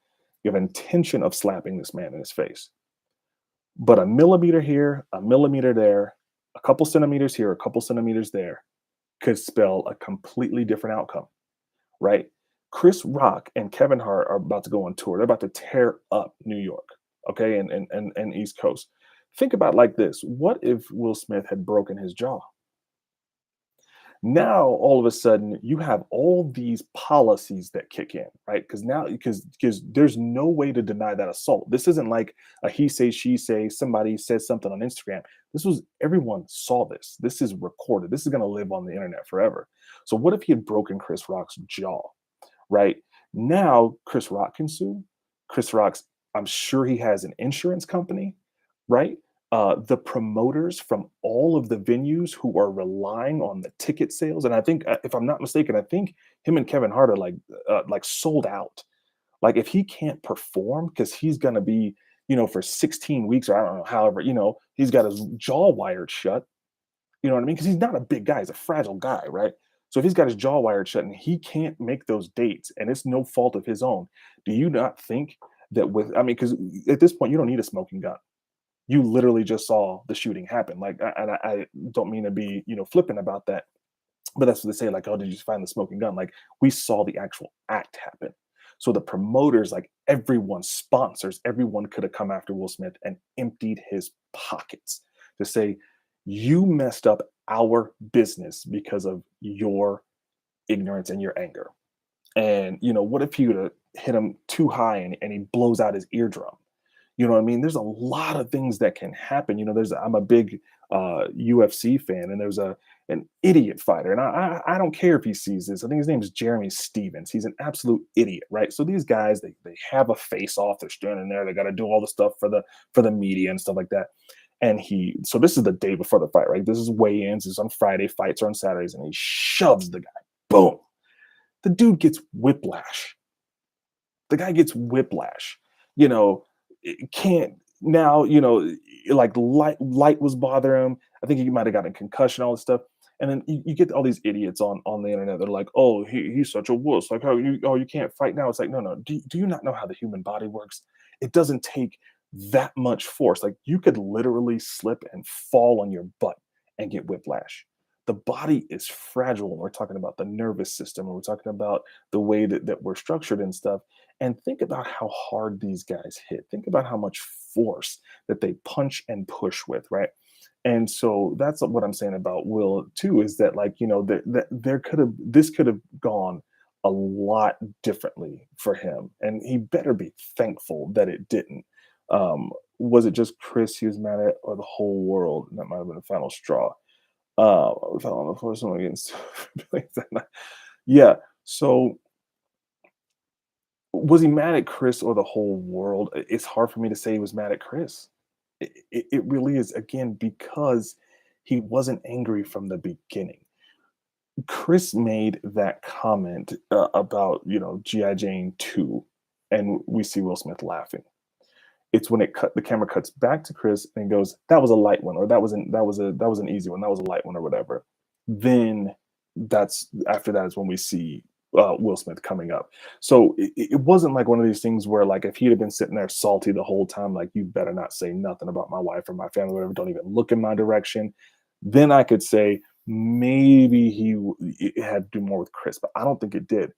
You have intention of slapping this man in his face. But a millimeter here, a millimeter there, a couple centimeters here, a couple centimeters there could spell a completely different outcome, right? Chris Rock and Kevin Hart are about to go on tour. They're about to tear up New York, okay, and East Coast. Think about like this: what if Will Smith had broken his jaw? Now all of a sudden you have all these policies that kick in, right? Because there's no way to deny that assault. This isn't like a he say she say, somebody says something on Instagram. This was, everyone saw this is recorded, this is going to live on the internet forever. So what if he had broken Chris Rock's jaw? Right now Chris Rock can sue. Chris Rock's, I'm sure he has an insurance company, right? The promoters from all of the venues who are relying on the ticket sales, and I think, if I'm not mistaken, I think him and Kevin Hart are like sold out. Like if he can't perform because he's gonna be, for 16 weeks or I don't know, however, he's got his jaw wired shut. You know what I mean? Because he's not a big guy; he's a fragile guy, right? So if he's got his jaw wired shut and he can't make those dates, and it's no fault of his own, do you not think that with, I mean, because at this point you don't need a smoking gun, you literally just saw the shooting happen. Like, and I don't mean to be, flippant about that, but that's what they say. Like, oh, did you find the smoking gun? Like, we saw the actual act happen. So the promoters, like everyone, sponsors, everyone could have come after Will Smith and emptied his pockets to say, you messed up our business because of your ignorance and your anger. And what if you would have hit him too high and he blows out his eardrum? You know what I mean? There's a lot of things that can happen. I'm a big UFC fan, and there's an idiot fighter, and I don't care if he sees this. I think his name is Jeremy Stevens. He's an absolute idiot, right? So these guys, they have a face off. They're standing there. They got to do all the stuff for the media and stuff like that. And so this is the day before the fight, right? This is weigh-ins. It's on Friday. Fights are on Saturdays, and he shoves the guy. Boom. The dude gets whiplash. The guy gets whiplash. You know, it can't now, like light was bothering him. I think he might have gotten a concussion, all this stuff. And then you get all these idiots on the internet that are like, oh, he's such a wuss. Like, you can't fight now. It's like, no. Do you not know how the human body works? It doesn't take that much force. Like you could literally slip and fall on your butt and get whiplash. The body is fragile when we're talking about the nervous system, when we're talking about the way that we're structured and stuff. And think about how hard these guys hit. Think about how much force that they punch and push with, right? And so that's what I'm saying about Will too, is that like, that this could have gone a lot differently for him. And he better be thankful that it didn't. Was it just Chris he was mad at, or the whole world? And that might have been the final straw. We fell on the floor, someone against. Yeah. So Was he mad at Chris or the whole world? It's hard for me to say he was mad at Chris. It really is, again, because he wasn't angry from the beginning. Chris made that comment about, G.I. Jane 2, and we see Will Smith laughing. It's when the camera cuts back to Chris and goes, "That was a light one," or that was an easy one, that was a light one," or whatever. Then that's after that is when we see Will Smith coming up. So it wasn't like one of these things where, like, if he'd have been sitting there salty the whole time, like, "You better not say nothing about my wife or my family, whatever. Don't even look in my direction." Then I could say maybe it had to do more with Chris, but I don't think it did.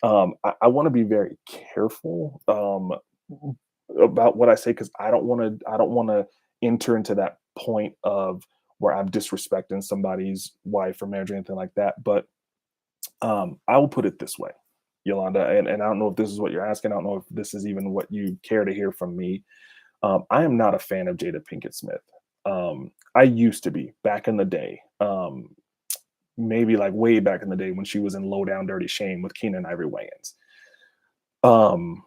I want to be very careful about what I say because I don't want to enter into that point of where I'm disrespecting somebody's wife or marriage or anything like that. But I will put it this way, Yolanda, and I don't know if this is what you're asking. I don't know if this is even what you care to hear from me. I am not a fan of Jada Pinkett Smith. I used to be back in the day. Maybe like way back in the day when she was in Low Down Dirty Shame with Keenan Ivory Wayans. Um,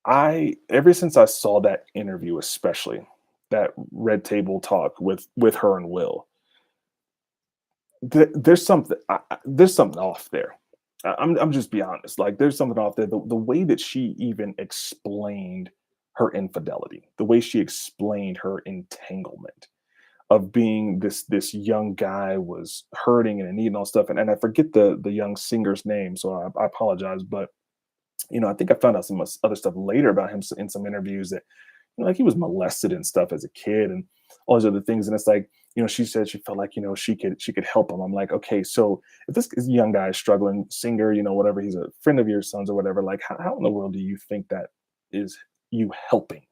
I ever since I saw that interview, especially that Red Table Talk with her and Will, there's something off there. I'm just be honest. Like there's something off there. The way that she even explained her infidelity, the way she explained her entanglement of being this young guy was hurting and in need and all stuff. And I forget the young singer's name, so I apologize. But I think I found out some other stuff later about him in some interviews that, like he was molested and stuff as a kid and all these other things. And it's like, she said she felt like, she could help him. I'm like, okay, so if this is young guy struggling, singer, whatever, he's a friend of your son's or whatever, like how in the world do you think that is you helping?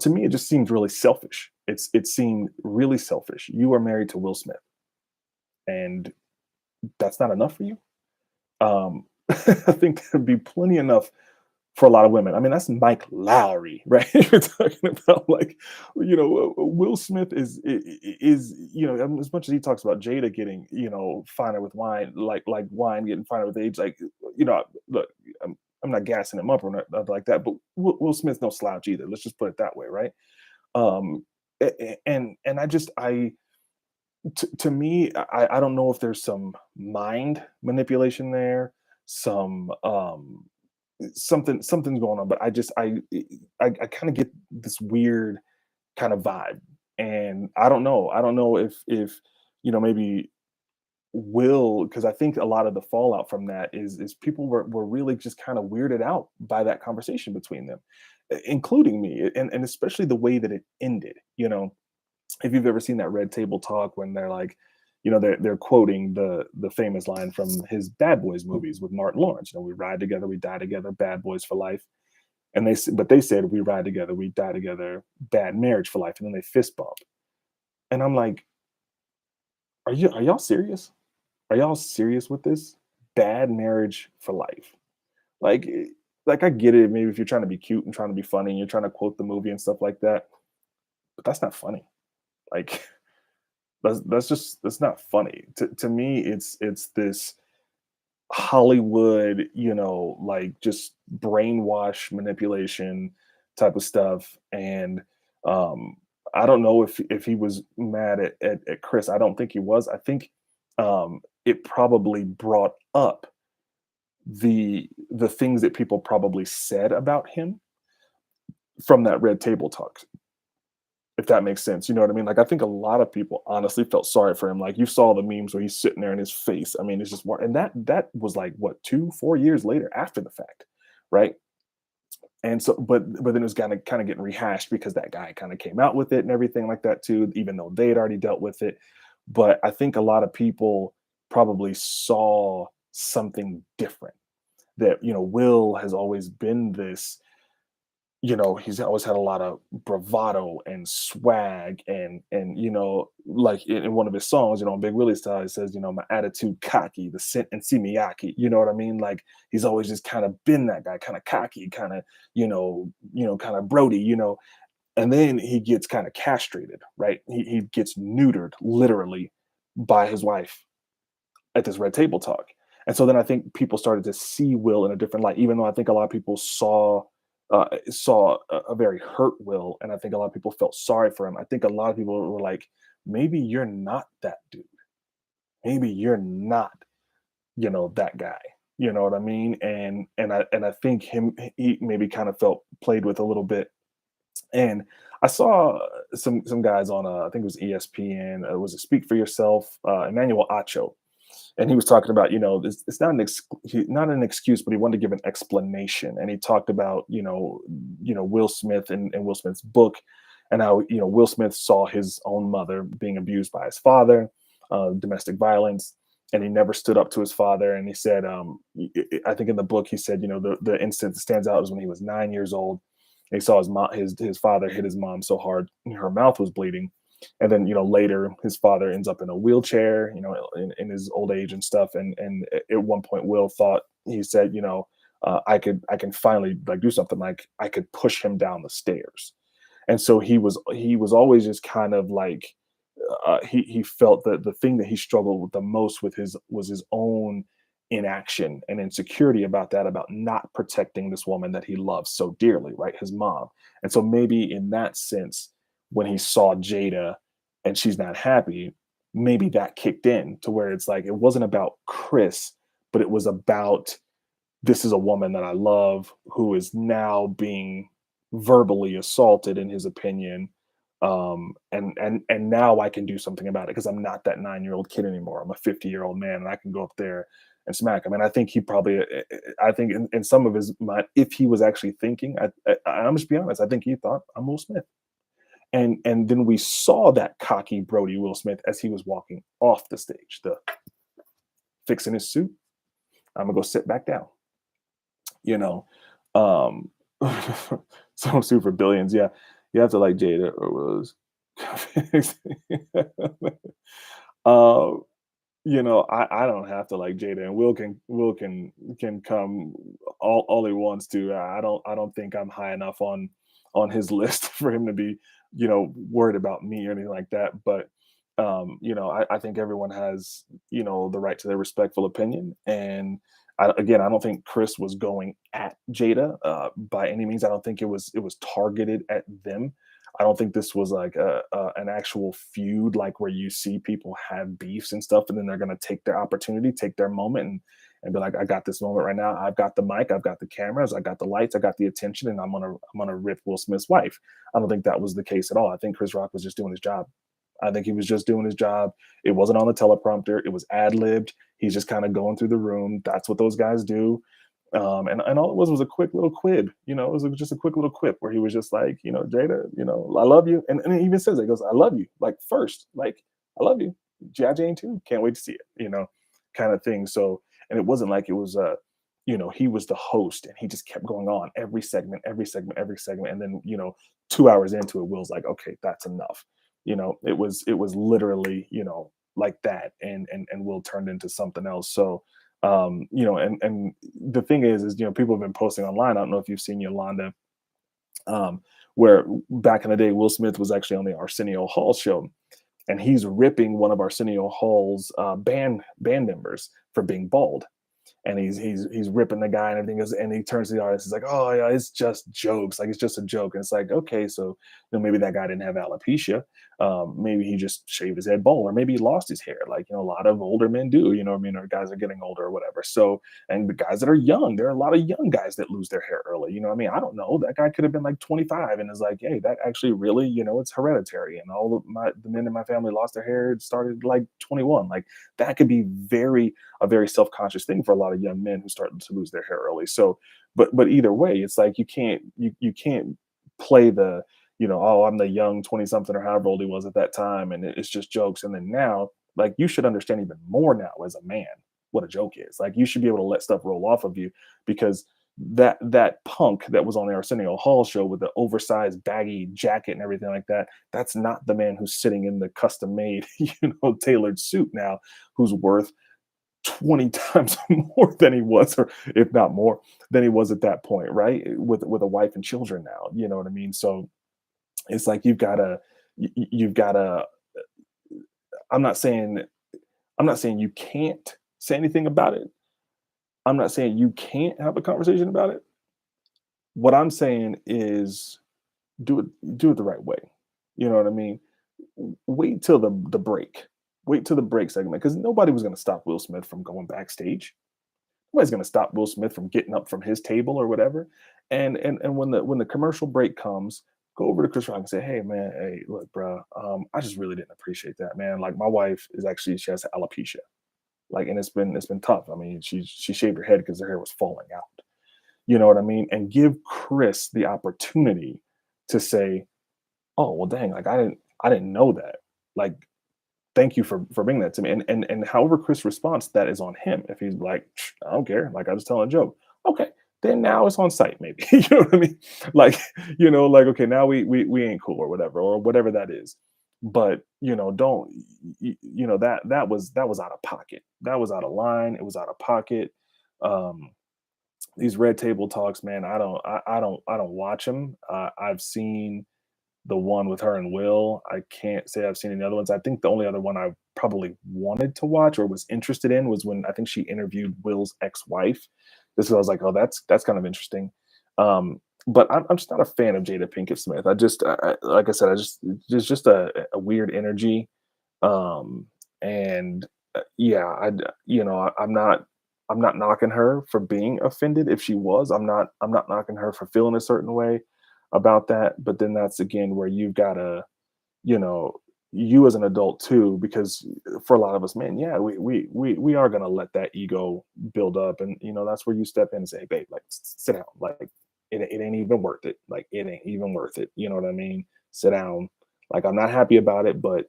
To me, it just seems really selfish. It seemed really selfish. You are married to Will Smith, and that's not enough for you. I think there'd be plenty enough for a lot of women. I mean, that's Mike Lowry, right? You're talking about like, Will Smith is as much as he talks about Jada getting finer with wine, like wine getting finer with age, like look, I'm not gassing him up or nothing like that, but Will Smith's no slouch either. Let's just put it that way, right? Um, and to me, I don't know if there's some mind manipulation there, some something's going on, but I kind of get this weird kind of vibe, and I don't know if maybe will, because I think a lot of the fallout from that is people were really just kind of weirded out by that conversation between them, including me, and especially the way that it ended. If you've ever seen that Red Table Talk when they're like, they're quoting the famous line from his Bad Boys movies with Martin Lawrence. We ride together, we die together, bad boys for life. And they said we ride together, we die together, bad marriage for life. And then they fist bump. And I'm like, are y'all serious? Are y'all serious with this? Bad marriage for life. Like, like I get it. Maybe if you're trying to be cute and trying to be funny and you're trying to quote the movie and stuff like that, but that's not funny. Like, that's not funny. To me, it's this Hollywood, like just brainwash manipulation type of stuff. And um, I don't know if he was mad at Chris. I don't think he was. I think it probably brought up the things that people probably said about him from that Red Table Talk, if that makes sense. You know what I mean? Like, I think a lot of people honestly felt sorry for him. Like, you saw the memes where he's sitting there in his face. I mean, it's just more, and that was like what 2-4 years later after the fact, right? And so, but then it was kind of getting rehashed because that guy kind of came out with it and everything like that too, even though they had already dealt with it. But I think a lot of people probably saw something different. That Will has always been this, he's always had a lot of bravado and swag and like in one of his songs, Big Willie style, he says, my attitude cocky, the scent and see miyaki, you know what I mean? Like he's always just kind of been that guy, kind of cocky, kind of, kind of Brody, and then he gets kind of castrated, right? He gets neutered literally by his wife at this Red Table Talk. And so then I think people started to see Will in a different light, even though I think a lot of people saw a very hurt Will, and I think a lot of people felt sorry for him. I think a lot of people were like, maybe you're not that dude. Maybe you're not, that guy. You know what I mean? And I think he maybe kind of felt played with a little bit. And I saw some guys on I think it was ESPN. Was it Speak for Yourself? Emmanuel Acho, and he was talking about, it's not not an excuse, but he wanted to give an explanation. And he talked about, Will Smith and Will Smith's book, and how, Will Smith saw his own mother being abused by his father, domestic violence, and he never stood up to his father. And he said, I think in the book he said, the instance that stands out is when he was 9 years old. He saw his mom, his father hit his mom so hard her mouth was bleeding, and then later his father ends up in a wheelchair, in his old age and stuff. And at one point Will thought, he said, I can finally like do something, like I could push him down the stairs. And so he was always just kind of like, he felt that the thing that he struggled with the most with his was his own inaction and insecurity about that, about not protecting this woman that he loves so dearly, right? His mom. And so maybe in that sense, when he saw Jada and she's not happy, maybe that kicked in to where it's like it wasn't about Chris, but it was about, this is a woman that I love who is now being verbally assaulted, in his opinion. And now I can do something about it because I'm not that 9-year-old kid anymore. I'm a 50-year-old man, and I can go up there and smack him. And I think he probably, I think in some of his mind, if he was actually thinking, I'm just be honest, I think he thought, I'm Will Smith. And then we saw that cocky Brody Will Smith as he was walking off the stage, the fixing his suit. I'm gonna go sit back down. You know, um, so super billions. Yeah, you have to like Jada or was. uh, I don't have to like Jada, and Will can come all he wants to. I don't think I'm high enough on his list for him to be, worried about me or anything like that. But I think everyone has, the right to their respectful opinion. And again, I don't think Chris was going at Jada by any means. I don't think it was targeted at them. I don't think this was like an actual feud, like where you see people have beefs and stuff, and then they're gonna take their opportunity, take their moment, and be like, I got this moment right now. I've got the mic, I've got the cameras, I got the lights, I got the attention, and I'm gonna rip Will Smith's wife. I don't think that was the case at all. I think Chris Rock was just doing his job. I think he was just doing his job. It wasn't on the teleprompter. It was ad libbed. He's just kind of going through the room. That's what those guys do. And all it was a quick little quib. It was just a quick little quip where he was just like, Jada, I love you. And he even says it, he goes, I love you. Like first, like, I love you. G.I. Jane too. Can't wait to see it, kind of thing. So, and it wasn't like it was he was the host and he just kept going on every segment, every segment, every segment. And then, 2 hours into it, Will's like, okay, that's enough. It was literally, like that. And Will turned into something else. So and the thing is, people have been posting online. I don't know if you've seen Yolanda, um, where back in the day, Will Smith was actually on the Arsenio Hall show, and he's ripping one of Arsenio Hall's band members for being bald, and he's ripping the guy and everything else, and he turns to the artist, he's like, oh yeah, it's just jokes, like it's just a joke. And it's like, okay, so maybe that guy didn't have alopecia, maybe he just shaved his head bald, or maybe he lost his hair, like a lot of older men do, what I mean, or guys are getting older or whatever. So, and the guys that are young, there are a lot of young guys that lose their hair early, what I mean, I don't know, that guy could have been like 25 and is like, hey, that actually really, it's hereditary, and all of the men in my family lost their hair, it started like 21. Like that could be a very self-conscious thing for a lot of young men who start to lose their hair early. So, but either way, it's like you can't play the, oh, I'm the young 20 something or however old he was at that time, and it's just jokes. And then now, like, you should understand even more now as a man what a joke is. Like, you should be able to let stuff roll off of you, because that punk that was on the Arsenio Hall show with the oversized baggy jacket and everything like that, that's not the man who's sitting in the custom made, tailored suit now, who's worth 20 times more than he was, or if not more than he was at that point, right? With a wife and children now, you know what I mean? So it's like you've gotta. I'm not saying I'm not saying you can't say anything about it, I'm not saying you can't have a conversation about it. What I'm saying is do it the right way. You know what I mean? Wait till the break. Wait till the break segment because nobody was going to stop Will Smith from going backstage. Nobody's going to stop Will Smith from getting up from his table or whatever. And when the commercial break comes, go over to Chris Rock and say, "Hey man, hey look, bro, I just really didn't appreciate that, man. Like my wife is actually she has alopecia, like, and it's been tough. I mean, she shaved her head because her hair was falling out. You know what I mean? And give Chris the opportunity to say, "Oh, well, dang, like I didn't know that. Like, thank you for bringing that to me." And however Chris responds, that is on him. If he's like, I don't care, like I was telling a joke, okay, then now it's on site, maybe. You know what I mean? Like, like, okay, now we ain't cool or whatever that is. But don't that was out of pocket. That was out of line. It was out of pocket. Um, these red table talks, man, I don't watch them. I've seen the one with her and Will. I can't say I've seen any other ones. I think the only other one I probably wanted to watch or was interested in was when I think she interviewed Will's ex-wife. This is I was like, oh, that's kind of interesting. But I'm just not a fan of Jada Pinkett Smith. Like I said, there's just a weird energy. Um, and yeah, I'm not knocking her for being offended. If she was, I'm not knocking her for feeling a certain way about that. But then that's again where you've got to, you know, you as an adult too, because for a lot of us, man, yeah, we are gonna let that ego build up, and that's where you step in and say, babe, like sit down, like it ain't even worth it, like it ain't even worth it. You know what I mean? Sit down. Like I'm not happy about it, but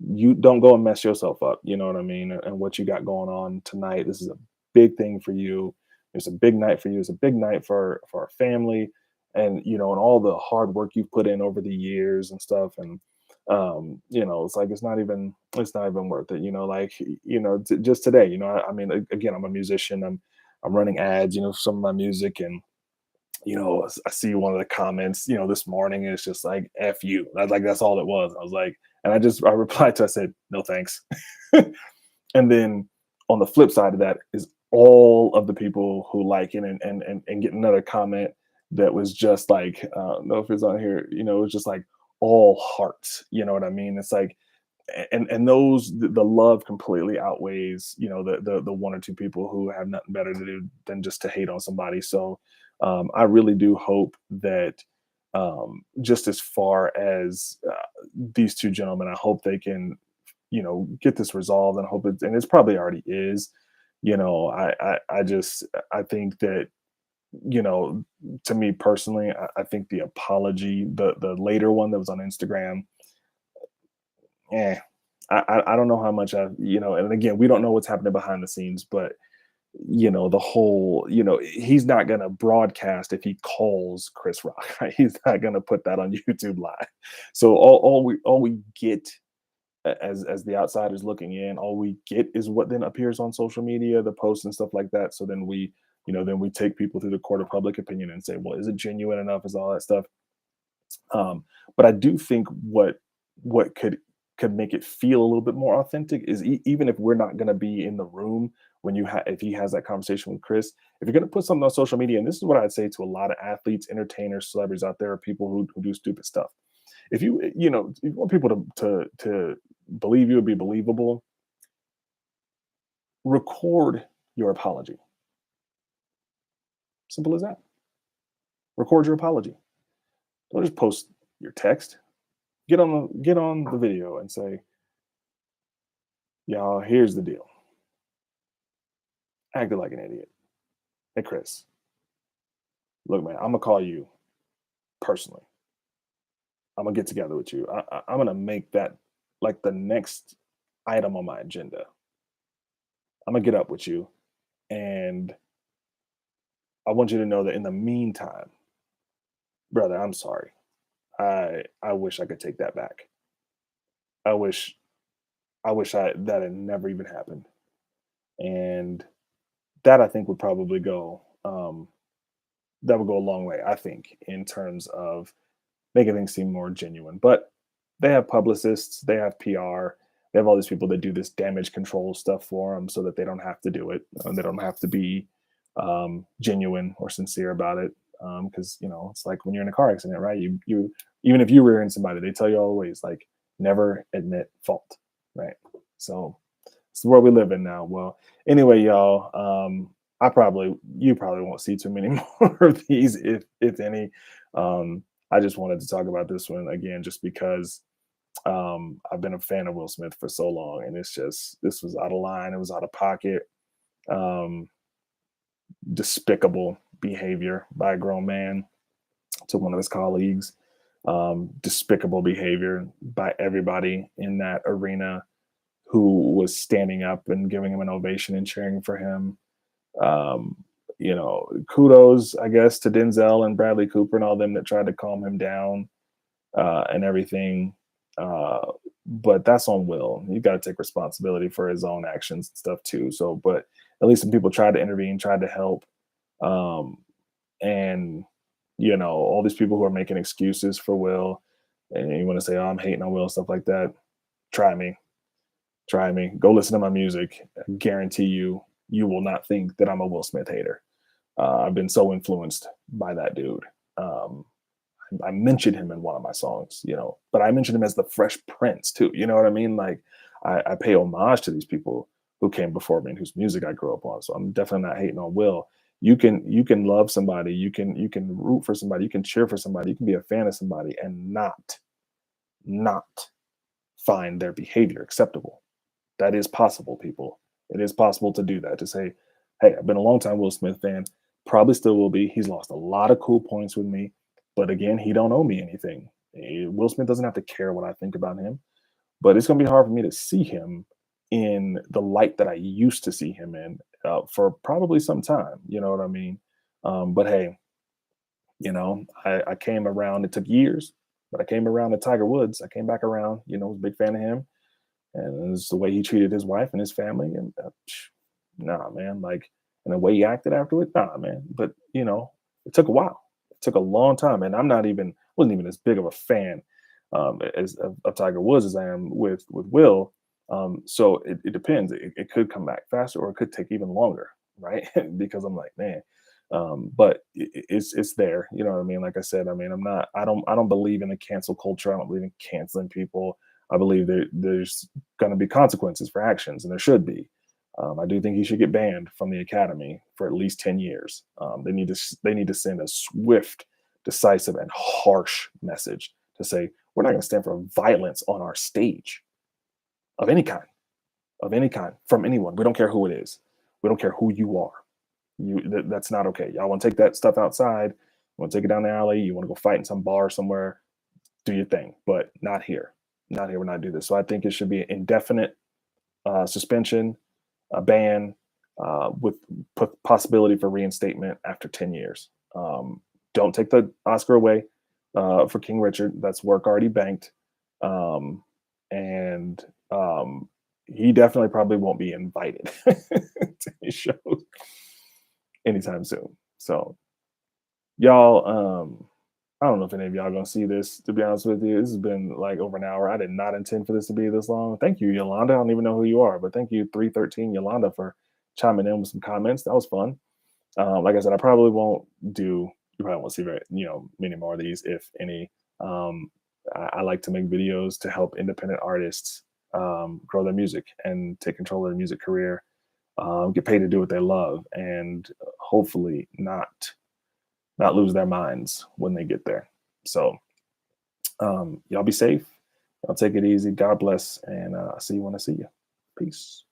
you don't go and mess yourself up. You know what I mean? And what you got going on tonight, this is a big thing for you. It's a big night for you. It's a big night for our family, and and all the hard work you've put in over the years and stuff. And it's like it's not even worth it. Like just today. I mean, again, I'm a musician. I'm running ads. For some of my music, and I see one of the comments, this morning, and it's just like "f you." That's all it was. I was like, and I replied to, I said, "No thanks." And then on the flip side of that is all of the people who like it and get another comment that was just like, I don't know if it's on here, it was just like all hearts. You know what I mean? It's like, and those the love completely outweighs the one or two people who have nothing better to do than just to hate on somebody. So I really do hope that just as far as these two gentlemen, I hope they can get this resolved, and hope and it's probably already is. I think that you know to me personally, I think the apology, the later one that was on Instagram, eh, I don't know how much and again, we don't know what's happening behind the scenes, but the whole, he's not going to broadcast if he calls Chris Rock, right? He's not going to put that on YouTube live. So all we get as the outsiders looking in, all we get is what then appears on social media, the posts and stuff like that. So then we take people through the court of public opinion and say, well, is it genuine enough? Is all that stuff? But I do think what could make it feel a little bit more authentic is even if we're not going to be in the room when if he has that conversation with Chris, if you're going to put something on social media, and this is what I'd say to a lot of athletes, entertainers, celebrities out there, or people who do stupid stuff. If you want people to believe you, would be believable, record your apology. Simple as that. Record your apology. Don't just post your text. Get on the video and say, y'all, here's the deal. Acted like an idiot. Hey Chris, look, man, I'm gonna call you personally. I'm gonna get together with you. I'm gonna make that like the next item on my agenda. I'm gonna get up with you, and I want you to know that in the meantime, brother, I'm sorry. I wish I could take that back. I wish that had never even happened. And that I think would probably go that would go a long way, I think, in terms of making things seem more genuine. But they have publicists, they have PR, they have all these people that do this damage control stuff for them so that they don't have to do it. They don't have to be genuine or sincere about it. Because it's like when you're in a car accident, right? You even if you rear end somebody, they tell you always like never admit fault, right? So it's the world we live in now. Well, anyway, y'all, you probably won't see too many more of these, if any. I just wanted to talk about this one again, just because I've been a fan of Will Smith for so long, and it's just this was out of line, it was out of pocket, um, despicable behavior by a grown man to one of his colleagues, despicable behavior by everybody in that arena who was standing up and giving him an ovation and cheering for him. Um, Kudos, I guess, to Denzel and Bradley Cooper and all them that tried to calm him down and everything. But that's on Will. You got to take responsibility for his own actions and stuff too. So, but at least some people tried to intervene, tried to help. Um, and all these people who are making excuses for Will, and you want to say, "Oh, I'm hating on Will," stuff like that. Try me, try me. Go listen to my music. I guarantee you, you will not think that I'm a Will Smith hater. I've been so influenced by that dude. Um, I mentioned him in one of my songs, but I mentioned him as the Fresh Prince too. You know what I mean? Like I pay homage to these people who came before me and whose music I grew up on. So I'm definitely not hating on Will. You can love somebody, you can root for somebody, you can cheer for somebody, you can be a fan of somebody and not find their behavior acceptable. That is possible, people. It is possible to do that, to say, hey, I've been a long time Will Smith fan, probably still will be. He's lost a lot of cool points with me, but again, he don't owe me anything. Will Smith doesn't have to care what I think about him, but it's going to be hard for me to see him in the light that I used to see him in for probably some time. You know what I mean? But hey, I came around. It took years, but I came around to Tiger Woods. I came back around. Was a big fan of him, and it's the way he treated his wife and his family. And nah, man, like, and the way he acted afterward, nah, man. But it took a while. It took a long time, and wasn't even as big of a fan as of Tiger Woods as I am with Will. So it depends. It could come back faster, or it could take even longer, right? Because I'm like, man. But it's there. You know what I mean? Like I said, I mean, I don't believe in the cancel culture. I don't believe in canceling people. I believe there's going to be consequences for actions, and there should be. I do think he should get banned from the academy for at least 10 years. They need to send a swift, decisive, and harsh message to say we're not going to stand for violence on our stage of any kind, from anyone. We don't care who it is. We don't care who you are. That's not okay. Y'all want to take that stuff outside? You want to take it down the alley? You want to go fight in some bar somewhere? Do your thing, but not here. Not here. We're not do this. So I think it should be an indefinite suspension, a ban, with possibility for reinstatement after 10 years. Don't take the Oscar away for King Richard. That's work already banked. And he definitely probably won't be invited to his shows anytime soon. So, y'all, I don't know if any of y'all gonna see this. To be honest with you, this has been like over an hour. I did not intend for this to be this long. Thank you, Yolanda. I don't even know who you are, but thank you, 313 Yolanda, for chiming in with some comments. That was fun. Like I said, I probably won't do. You probably won't see many more of these, if any. I like to make videos to help independent artists grow their music and take control of their music career, get paid to do what they love, and hopefully not lose their minds when they get there. So, y'all be safe. Y'all take it easy. God bless, and see you when I see you. Peace.